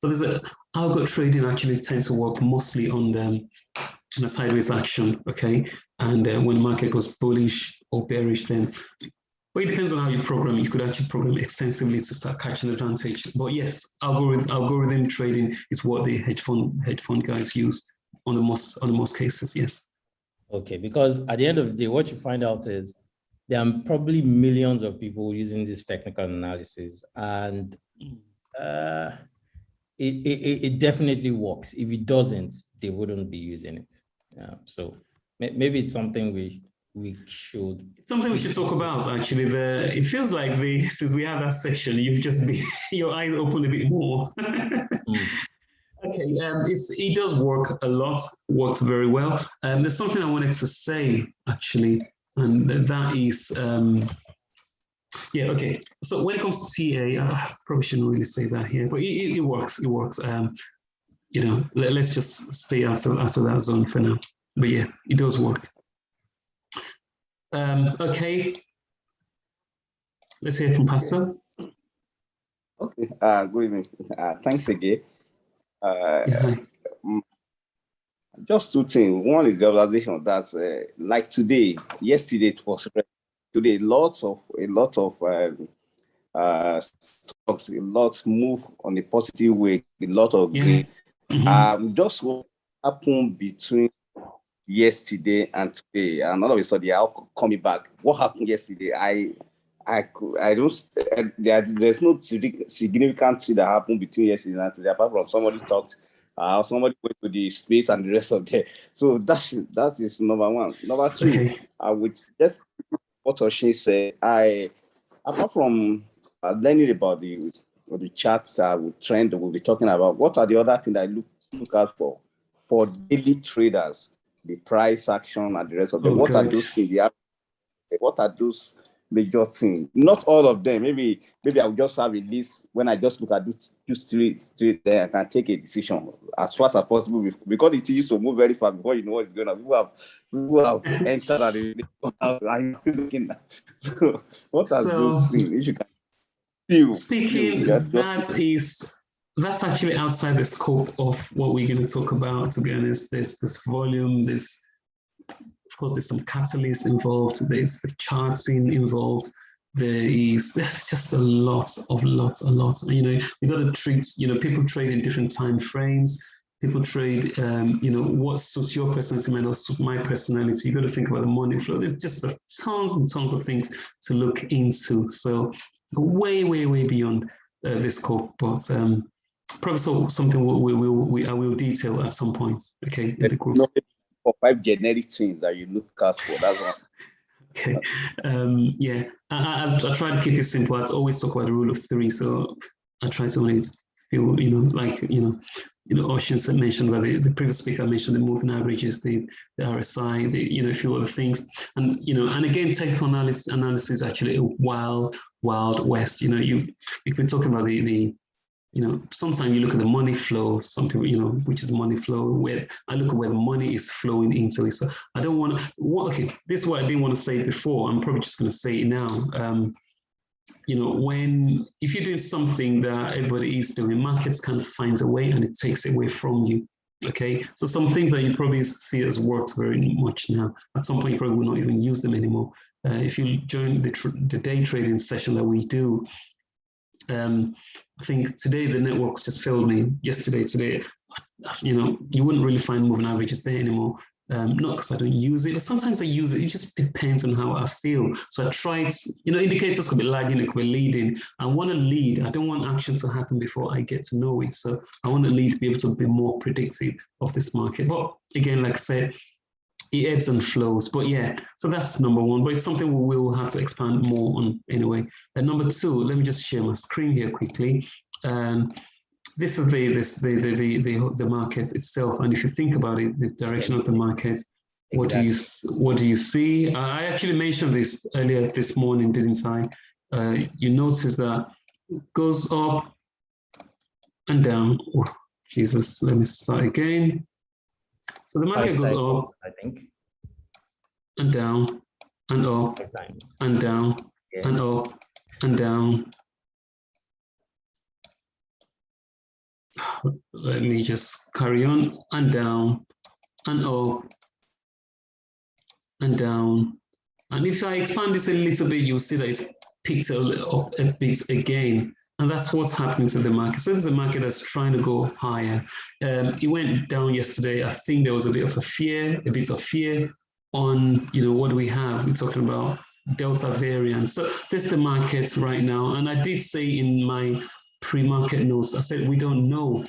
Speaker 1: there's algo trading actually tends to work mostly on the sideways action, okay? And when the market goes bullish or bearish, then. But it depends on how you program. You could actually program extensively to start catching advantage. But yes, algorithm trading is what the hedge fund guys use on the most cases. Yes.
Speaker 9: Okay, because at the end of the day, what you find out is there are probably millions of people using this technical analysis, and it definitely works. If it doesn't, they wouldn't be using it. Yeah, so maybe it's something we should.
Speaker 1: Something we should talk about, actually. It feels like since we have that session, you've just been your eyes open a bit more. Okay, it does work a lot, works very well. There's something I wanted to say, actually, and that is, okay. So when it comes to TA, I probably shouldn't really say that here, but it works, you know, let's just stay out of that zone for now. But yeah, it does work. Okay, let's hear from Pastor.
Speaker 8: Okay, good evening. Thanks again. Just two things. One is the observation that, like yesterday it was today. A lot of stocks, a lot move on a positive way. A lot of green. Just what happened between yesterday and today, and all of a sudden, I'll coming back. What happened yesterday? There's no significant thing that happened between yesterday and today, apart from somebody talked, somebody went to the space and the rest of that. So that is number one. Number two, I would just what Oshin said. Apart from learning about the charts, trend we'll be talking about, what are the other things I look out for daily traders? The price action and the rest of them. What are those things? What are those major things? Not all of them. Maybe I will just have a list. When I just look at those three, then I can take a decision as fast as possible, because it used to move very fast before you know what's going on. People have entered and I'm looking at. So what are those things? If you can
Speaker 1: that's actually outside the scope of what we're going to talk about. To be honest, there's this volume, of course, there's some catalysts involved, there's the charting involved, there's just a lot. You know, you got to treat, you know, people trade in different time frames. People trade, you know, what suits your personality might not suit my personality. You got to think about the money flow. There's just tons and tons of things to look into. So way beyond this scope, but probably something I will detail at some point, okay, in the group.
Speaker 8: or 5 generic things that you look out for. That's one.
Speaker 1: Okay. Yeah, I try to keep it simple. I always talk about the rule of 3. So I try to only feel, Ocean mentioned about the previous speaker mentioned the moving averages, the RSI, a few other things, and and again, technical analysis is actually a wild west. You could talk about the sometimes you look at the money flow, something, which is money flow, where I look at where the money is flowing into it. So I don't want to, okay, this is what I didn't want to say before. I'm probably just going to say it now. If you're doing something that everybody is doing, markets kind of finds a way and it takes it away from you. Okay, so some things that you probably see as works very much now, at some point you probably will not even use them anymore. If you join the day trading session that we do, I think today the networks just failed me. Today, you wouldn't really find moving averages there anymore. Not because I don't use it, but sometimes I use it. It just depends on how I feel. So I tried, indicators could be lagging, it could be leading. I want to lead. I don't want action to happen before I get to know it. So I want to lead to be able to be more predictive of this market. But again, like I said, it ebbs and flows. But yeah, so that's number 1. But it's something we will have to expand more on anyway. And number 2, let me just share my screen here quickly. This is the market itself, and if you think about it, the direction of the market, what do you see? I actually mentioned this earlier this morning, didn't I? You notice that it goes up and down. Oh, Jesus, let me start again. So the market goes up, I think, and down, and up, and down, and up, and down. Let me just carry on, and down, and up, and down. And if I expand this a little bit, you'll see that it's picked up a bit again. And that's what's happening to the market. So there's a market that's trying to go higher. It went down yesterday. I think there was a bit of fear on, what do we have? We're talking about Delta variant. So this is the market right now. And I did say in my pre-market notes, I said we don't know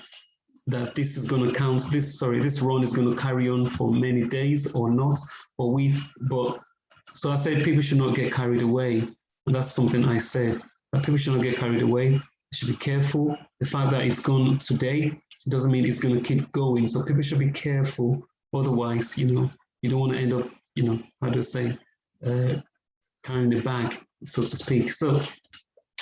Speaker 1: that this is going to count. This run is going to carry on for many days or not. So I said people should not get carried away. And that's something I said. That people should not get carried away. They should be careful. The fact that it's gone today doesn't mean it's going to keep going. So people should be careful. Otherwise, you don't want to end up, how do I say, carrying the bag, so to speak. So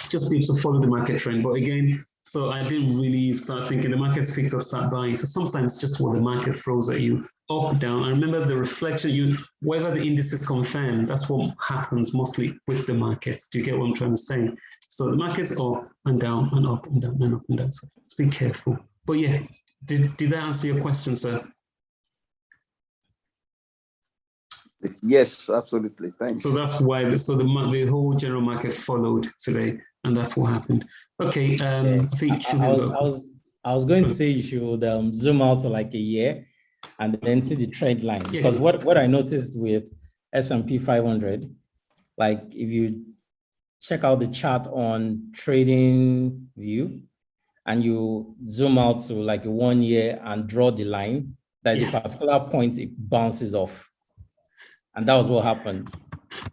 Speaker 1: just be able to follow the market trend. But again, so I didn't really start thinking the market's picked up, start buying. So sometimes just what the market throws at you, up, down. And remember the reflection, whether the indices confirm, that's what happens mostly with the markets. Do you get what I'm trying to say? So the market's up and down and up and down and up and down. So let's be careful. But yeah, did that answer your question, sir?
Speaker 8: Yes, absolutely. Thanks.
Speaker 1: So that's why the whole general market followed today, and that's what happened. Okay, I think
Speaker 9: I was going to say you should zoom out to like a year and then see the trend line, because what I noticed with S&P 500, like if you check out the chart on Trading View and you zoom out to like a 1 year and draw the line, there's a particular point it bounces off. And that was what happened.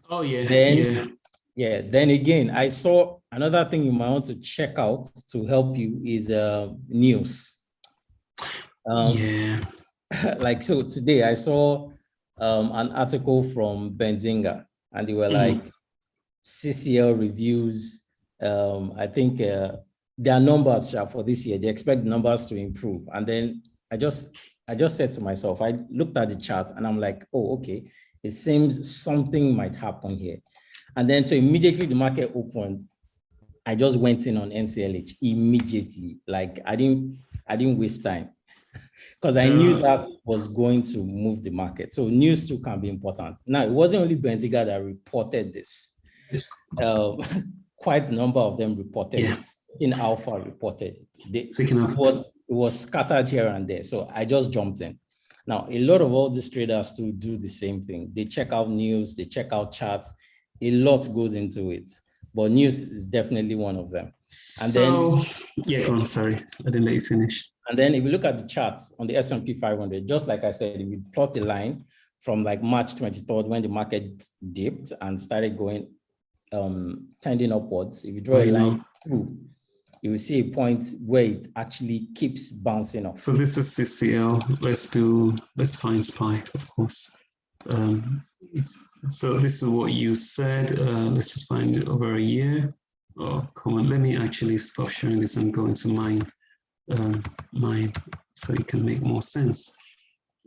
Speaker 1: Oh, yeah.
Speaker 9: Then again, I saw another thing you might want to check out to help you is news. Like, so today I saw an article from Benzinga, and they were like, CCL reviews, I think their numbers for this year, they expect numbers to improve. And then I just said to myself, I looked at the chart and I'm like, oh, okay. It seems something might happen here. And then so immediately the market opened, I just went in on NCLH immediately. Like I didn't waste time because I knew that was going to move the market. So news too can be important. Now, it wasn't only Benzinga that reported this. Quite a number of them reported it. In Alpha reported it. It was scattered here and there. So I just jumped in. Now, a lot of all these traders do the same thing. They check out news, they check out charts. A lot goes into it. but news is definitely one of them. And
Speaker 1: so,
Speaker 9: then,
Speaker 1: yeah, go on, sorry, I didn't let you finish.
Speaker 9: And then if you look at the charts on the S&P 500, just like I said, if you plot the line from like March 23rd, when the market dipped and started going, tending upwards, if you draw a line through, you will see a point where it actually keeps bouncing up.
Speaker 1: So this is CCL. Let's find SPY, of course. So this is what you said. Let's just find it over a year. Oh, come on. Let me actually stop sharing this and go into mine, so it can make more sense.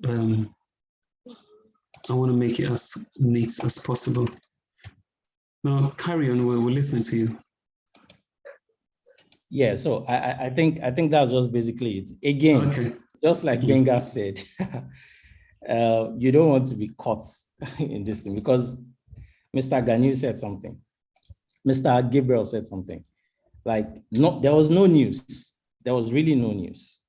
Speaker 1: I want to make it as neat as possible. Now, carry on. We're listening to you.
Speaker 9: Yeah, so I think that's just basically it. Again,
Speaker 1: okay.
Speaker 9: Just like Benga said, you don't want to be caught in this thing because Mr. Ganyu said something. Mr. Gabriel said something. Like, there was no news. There was really no news.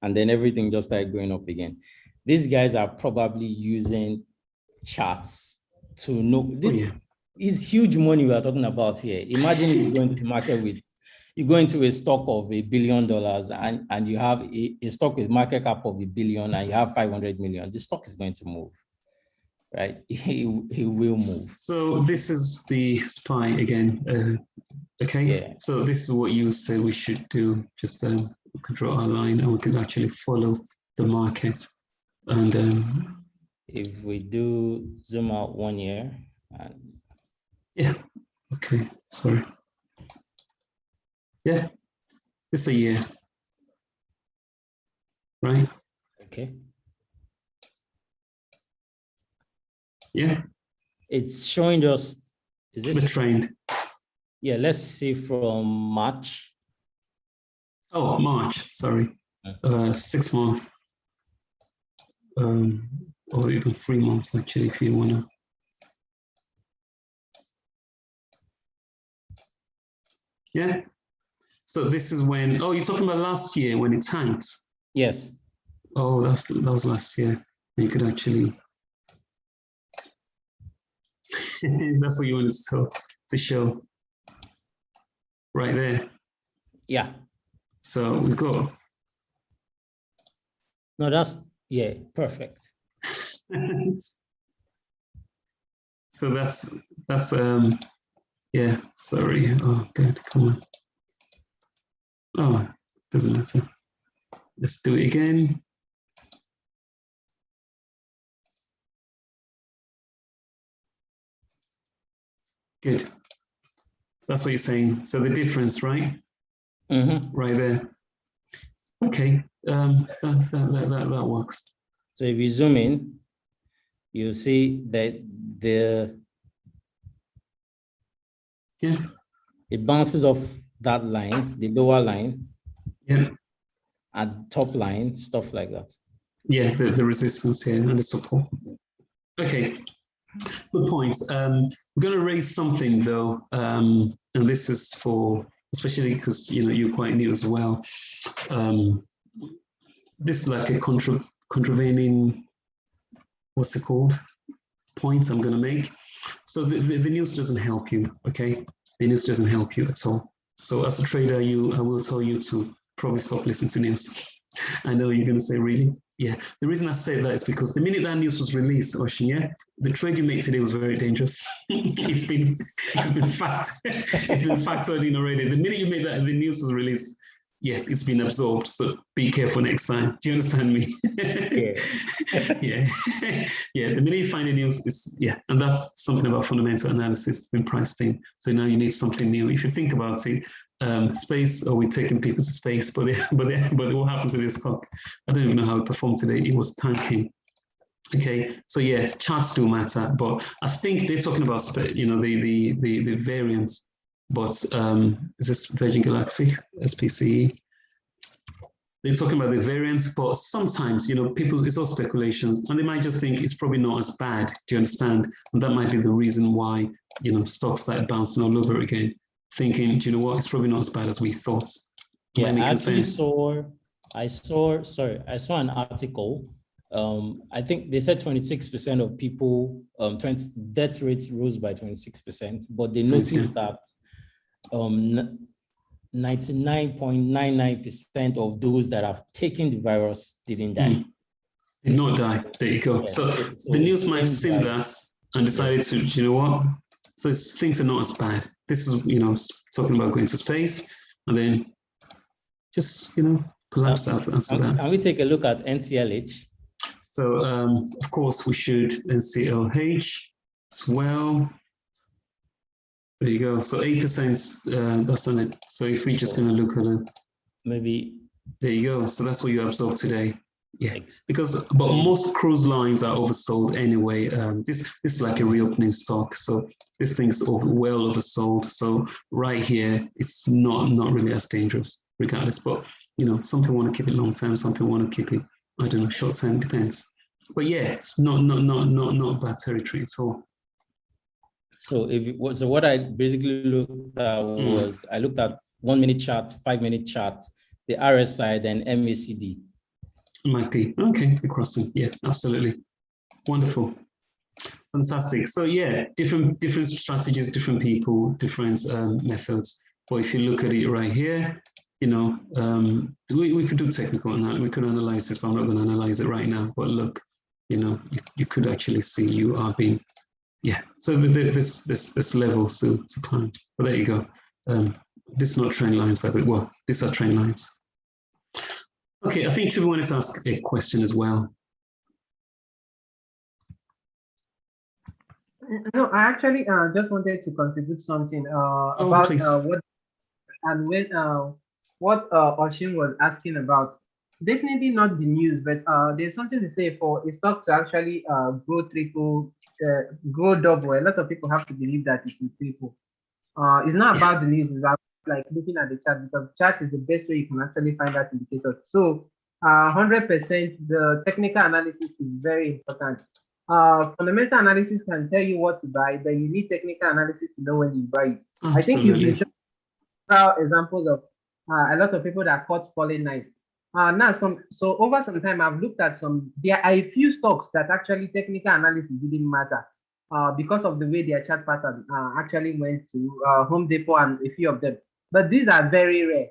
Speaker 9: And then everything just started going up again. These guys are probably using charts to know. It's huge money we are talking about here. Imagine if you go into the market with, you go into a stock of $1 billion and you have a stock with market cap of $1 billion and you have 500 million. The stock is going to move, right? He will move.
Speaker 1: So this is the SPY again. Okay. Yeah. So this is what you said we should do. Just we could draw a line and we could actually follow the market. And
Speaker 9: if we do zoom out 1 year.
Speaker 1: Yeah. Okay. Sorry. Yeah, it's a year, right?
Speaker 9: Okay.
Speaker 1: Yeah.
Speaker 9: It's showing us, is this
Speaker 1: the trend?
Speaker 9: Yeah, let's see from March.
Speaker 1: Oh, March, sorry. 6 months. Or even 3 months, actually, if you wanna. Yeah. So this is when, oh, you're talking about last year when it tanked?
Speaker 9: Yes.
Speaker 1: Oh, that was last year. You could actually, that's what you wanted to show right there.
Speaker 9: Yeah.
Speaker 1: So we go.
Speaker 9: No, that's, yeah, perfect.
Speaker 1: So that's yeah, sorry. Oh, good, come on. Oh, doesn't matter. Let's do it again. Good. That's what you're saying. So the difference, right?
Speaker 9: Mm-hmm.
Speaker 1: Right there. Okay, that works.
Speaker 9: So if you zoom in, you see that it bounces off that line, the lower line, and top line, stuff like that.
Speaker 1: Yeah, the resistance here and the support. Okay, good points. We're going to raise something though, and this is for, especially because you're quite new as well. This is like a contravening, what's it called? Points I'm going to make. So the news doesn't help you, okay? The news doesn't help you at all. So as a trader, I will tell you to probably stop listening to news. I know you're going to say, really? Yeah. The reason I say that is because the minute that news was released, Oshin, the trade you made today was very dangerous. it's been factored in already. The minute you made that, the news was released, yeah, it's been absorbed. So be careful next time. Do you understand me? Yeah. Yeah. The minute you find a news, and that's something about fundamental analysis been priced in. So now you need something new. If you think about it, space, we're taking people to space, but what happened to this stock? I don't even know how it performed today. It was tanking. Okay, so yeah, charts do matter, but I think they're talking about the variance. But is this Virgin Galactic, SPCE? They're talking about the variance, but sometimes, people, it's all speculations, and they might just think it's probably not as bad. Do you understand? And that might be the reason why, stocks start bouncing all over again, thinking, do you know what? It's probably not as bad as we thought.
Speaker 9: Yeah, I actually saw an article I think they said 26% of people, death rates rose by 26%, but they noticed that 99.99% of those that have taken the virus didn't die.
Speaker 1: Did not die. There you go.
Speaker 9: Yes.
Speaker 1: So the news might have seen that and decided to, you know what? So things are not as bad. This is, talking about going to space and then just, collapse after that.
Speaker 9: Can we take a look at NCLH?
Speaker 1: So, of course, we should NCLH as well. There you go. So 8%, that's on it. So if we're just going to look at it.
Speaker 9: Maybe. There
Speaker 1: you go. So that's what you absorbed today. Yeah, but most cruise lines are oversold anyway. This is like a reopening stock, so this thing's well oversold. So right here, it's not really as dangerous, regardless. But some people want to keep it long term, some people want to keep it, I don't know, short term. Depends. But yeah, it's not bad territory at all.
Speaker 9: So what I basically looked at was I looked at 1 minute chart, 5 minute chart, the RSI, then MACD.
Speaker 1: MACD. Okay, the crossing. Yeah, absolutely. Wonderful. Fantastic. So yeah, different strategies, different people, different methods. But if you look at it right here, we could do technical analysis. We could analyze this, but I'm not going to analyze it right now. But look, you could actually see you are being, so this level to climb. But there you go. This is not trend lines, by the way. Well, these are trend lines. Okay, I think Chibu wanted to ask a question as well.
Speaker 7: No, I actually just wanted to contribute something about what Oshin was asking about. Definitely not the news, but there's something to say for a stock to actually grow triple, grow double. A lot of people have to believe that it will triple. It's not about the news, it's about like looking at the chart, because chart is the best way you can actually find out indicators. So 100%, the technical analysis is very important. Fundamental analysis can tell you what to buy, but you need technical analysis to know when you buy it. Absolutely. I think you've been showing examples of a lot of people that caught falling knives. So over some time, I've looked at there are a few stocks that actually technical analysis didn't matter because of the way their chart pattern actually went to Home Depot and a few of them. But these are very rare.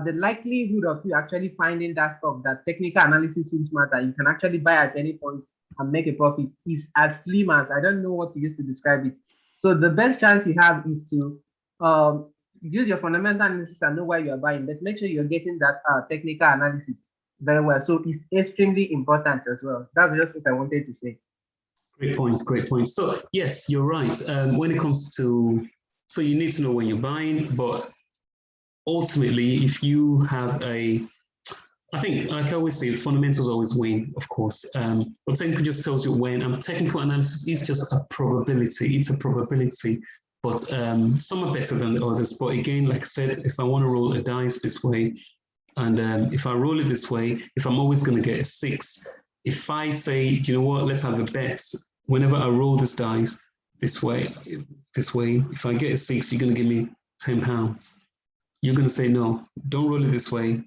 Speaker 7: The likelihood of you actually finding that stock that technical analysis won't matter, you can actually buy at any point and make a profit, is as slim as, I don't know what to use to describe it. So the best chance you have is to use your fundamental analysis and know where you're buying, but make sure you're getting that technical analysis very well. So it's extremely important as well. That's just what I wanted to say.
Speaker 1: Great points, great points. So yes, you're right. When it comes to, so you need to know when you're buying, but ultimately, if you have I think, like I always say, fundamentals always win, of course. But technical just tells you when, and technical analysis is just a probability. It's a probability, but some are better than the others. But again, like I said, if I want to roll a dice this way, and if I roll it this way, if I'm always going to get a 6, if I say, do you know what, let's have a bet. Whenever I roll this dice this way, if I get a 6, you're going to give me £10. You're going to say, no, don't roll it this way,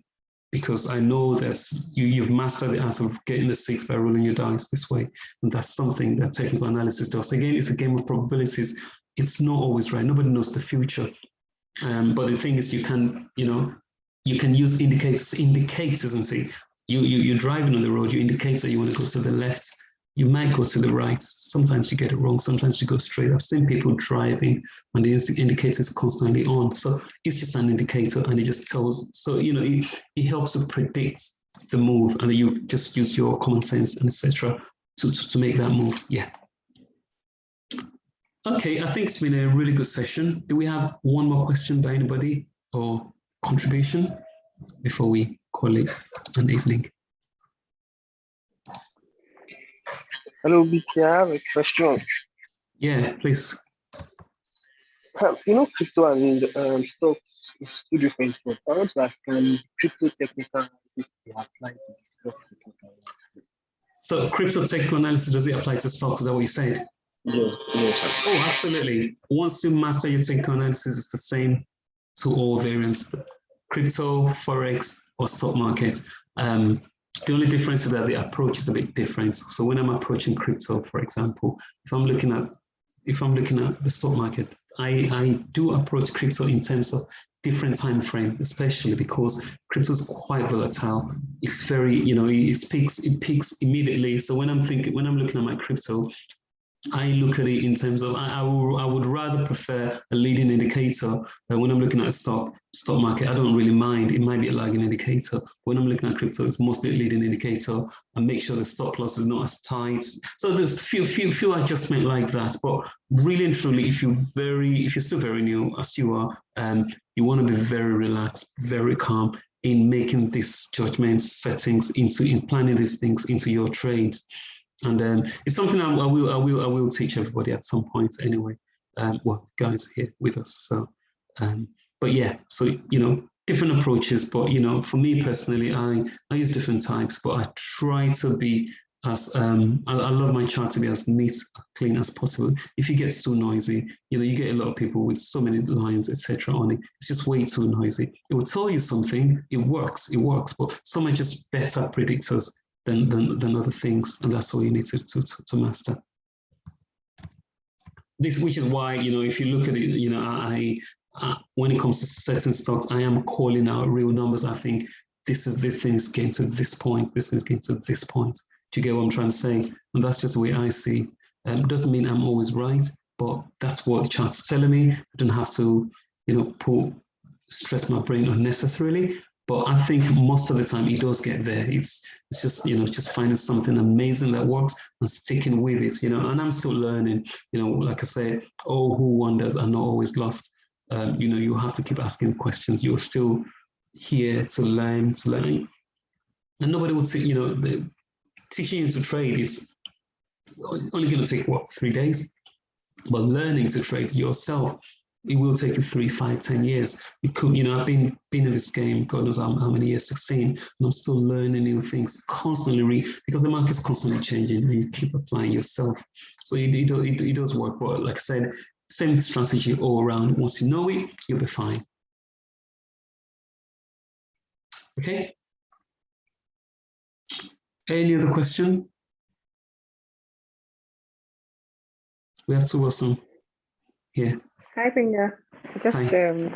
Speaker 1: because I know that you've mastered the art of getting a 6 by rolling your dice this way. And that's something that technical analysis does. Again, it's a game of probabilities. It's not always right. Nobody knows the future. But the thing is, you can use indicators and say, you're driving on the road, you indicate that you want to go to the left, you might go to the right. Sometimes you get it wrong, sometimes you go straight. I've seen people driving and the indicator is constantly on. So it's just an indicator and it just tells, so it helps to predict the move, and then you just use your common sense and etc. to make that move. Yeah. Okay, I think it's been a really good session. Do we have one more question by anybody or contribution before we call it an evening?
Speaker 4: Hello, BK, I have a question.
Speaker 1: Yeah, please.
Speaker 4: Crypto and stocks is two different stuff. I want to ask, can crypto technical analysis be applied to stock?
Speaker 1: So crypto technical analysis, does it apply to stocks? Is that what you said?
Speaker 4: Yes.
Speaker 1: Oh, absolutely. Once you master your technical analysis, it's the same to all variants, crypto, forex, or stock market. The only difference is that the approach is a bit different. So when I'm approaching crypto, for example, if I'm looking at the stock market, I do approach crypto in terms of different time frame, especially because crypto is quite volatile. It's very, it peaks immediately. So when I'm looking at my crypto, I look at it in terms of I would rather prefer a leading indicator. When I'm looking at a stock market, I don't really mind. It might be a lagging indicator. When I'm looking at crypto, it's mostly a leading indicator. And make sure the stop loss is not as tight. So there's few adjustments like that. But really and truly, if you're still very new, as you are, you want to be very relaxed, very calm in making these judgments, settings in planning these things into your trades. And it's something I will teach everybody at some point anyway. Well, guys here with us. So, but yeah, so different approaches. But for me personally, I use different types. But I try to be as I love my chart to be as neat, clean as possible. If it gets too noisy, you get a lot of people with so many lines, etc. on it. It's just way too noisy. It will tell you something. It works. But some are just better predictors than other things, and that's all you need to master. Which is why if you look at it, I when it comes to certain stocks, I am calling out real numbers. I think this thing is getting to this point. This is getting to this point. Do you get what I'm trying to say? And that's just the way I see. Doesn't mean I'm always right, but that's what the chart's telling me. I don't have to stress my brain unnecessarily. But I think most of the time it does get there. It's just, just finding something amazing that works and sticking with it, and I'm still learning, like I said, who wonders are not always lost. You have to keep asking questions. You're still here to learn. And nobody would say, teaching you to trade is only going to take, 3 days? But learning to trade yourself, it will take you 3, 5, 10 years. It could, I've been in this game, God knows how many years, 16, and I'm still learning new things, constantly because the market's constantly changing and you keep applying yourself. So it does work. But like I said, same strategy all around. Once you know it, you'll be fine. Okay. Any other question? We have two or some here.
Speaker 5: Hi, Pinga. Just,
Speaker 1: Hi.
Speaker 5: do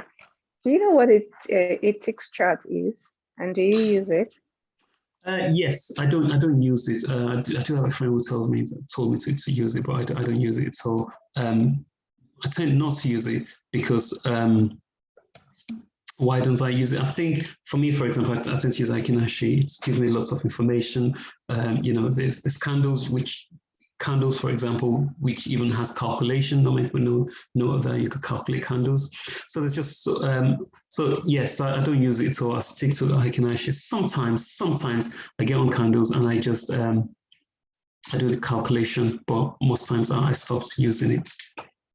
Speaker 5: you know what ATIX chart is, and do you use it?
Speaker 1: Yes, I don't use it. I do have a friend who told me to use it, but I don't use it. So I tend not to use it because why don't I use it? I think for me, for example, I tend to use Heikin Ashi. It's giving me lots of information. There's candles, for example, which even has calculation. Not many people know that you could calculate candles. So there's just so yes, I don't use it. So I stick to the Heikin Ashi. Sometimes I get on candles and I just I do the calculation, but most times I stopped using it.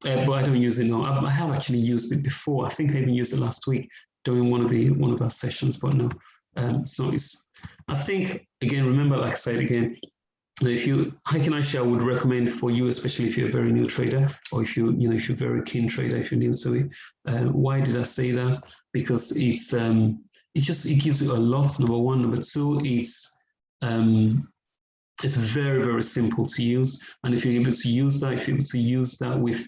Speaker 1: But I don't use it now. I have actually used it before. I think I even used it last week during one of our sessions, but no. So I think again, remember, like I said again, if you Heikin Ashi, I would recommend for you, especially if you're a very new trader, or if you're a very keen trader, if you're new to it. Why did I say that? Because it gives you a lot. Number one, number two, it's very, very simple to use. And if you're able to use that, with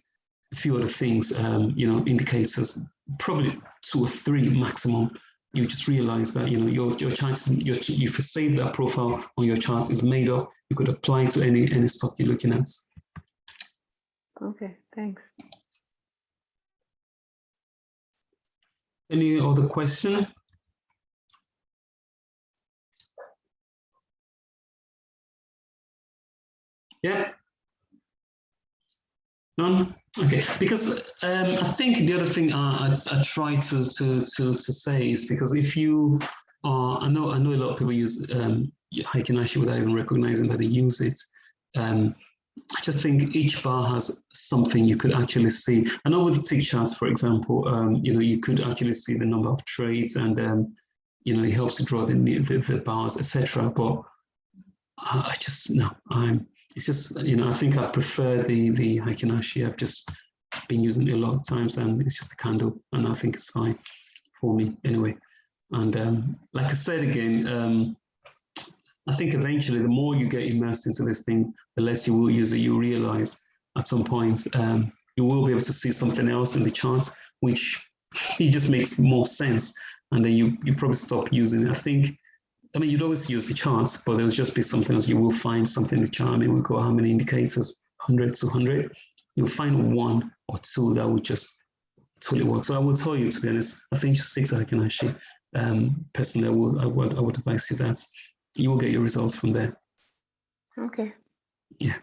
Speaker 1: a few other things, indicators, probably 2 or 3 maximum, you just realize that your chart, if you save that profile on your chart is made up, you could apply it to any stock you're looking at.
Speaker 5: Okay, thanks.
Speaker 1: Any other question? Yeah. None? Okay, because I think the other thing I try to say is, because if you are, I know a lot of people use Heikin Ashi without even recognizing that they use it. I just think each bar has something you could actually see. I know with the tick charts, for example, you could actually see the number of trades, and it helps to draw the bars, etc. But I just it's just, I think I prefer the Heikin Ashi. I've just been using it a lot of times, and it's just a candle, and I think it's fine for me anyway. And like I said again, I think eventually the more you get immersed into this thing, the less you will use it. You realize at some point you will be able to see something else in the charts, which it just makes more sense. And then you probably stop using it. I mean, you'd always use the charts, but there'll just be something else. You will find something in the chart. I mean, we've got how many indicators? 100, 200. You'll find one or two that would just totally work. So I will tell you, to be honest, I think just stick to Heikin Ashi. Personally, I would advise you that you will get your results from there.
Speaker 5: Okay.
Speaker 1: Yeah.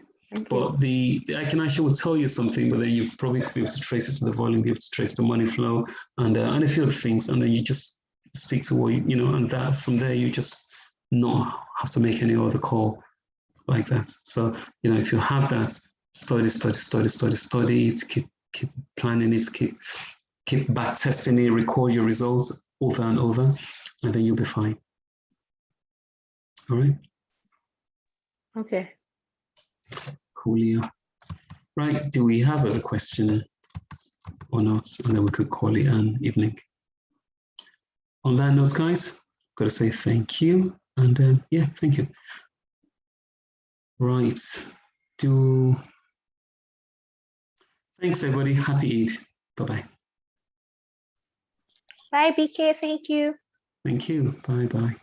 Speaker 1: But the Heikin Ashi will tell you something, but then you probably be able to trace it to the volume, be able to trace the money flow and a few other things. And then you just stick to what you know, and that from there, you just not have to make any other call like that. So, you know, if you have that, study it, keep planning it, keep back testing it, record your results over and over, and then you'll be fine. All right.
Speaker 5: Okay.
Speaker 1: Cool. Right. Do we have other question or not? And then we could call it an evening. On that note, guys, got to say thank you. And yeah, thank you. Right. Thanks, everybody. Happy Eid. Bye-bye.
Speaker 6: Bye, BK. Thank you.
Speaker 1: Thank you. Bye-bye.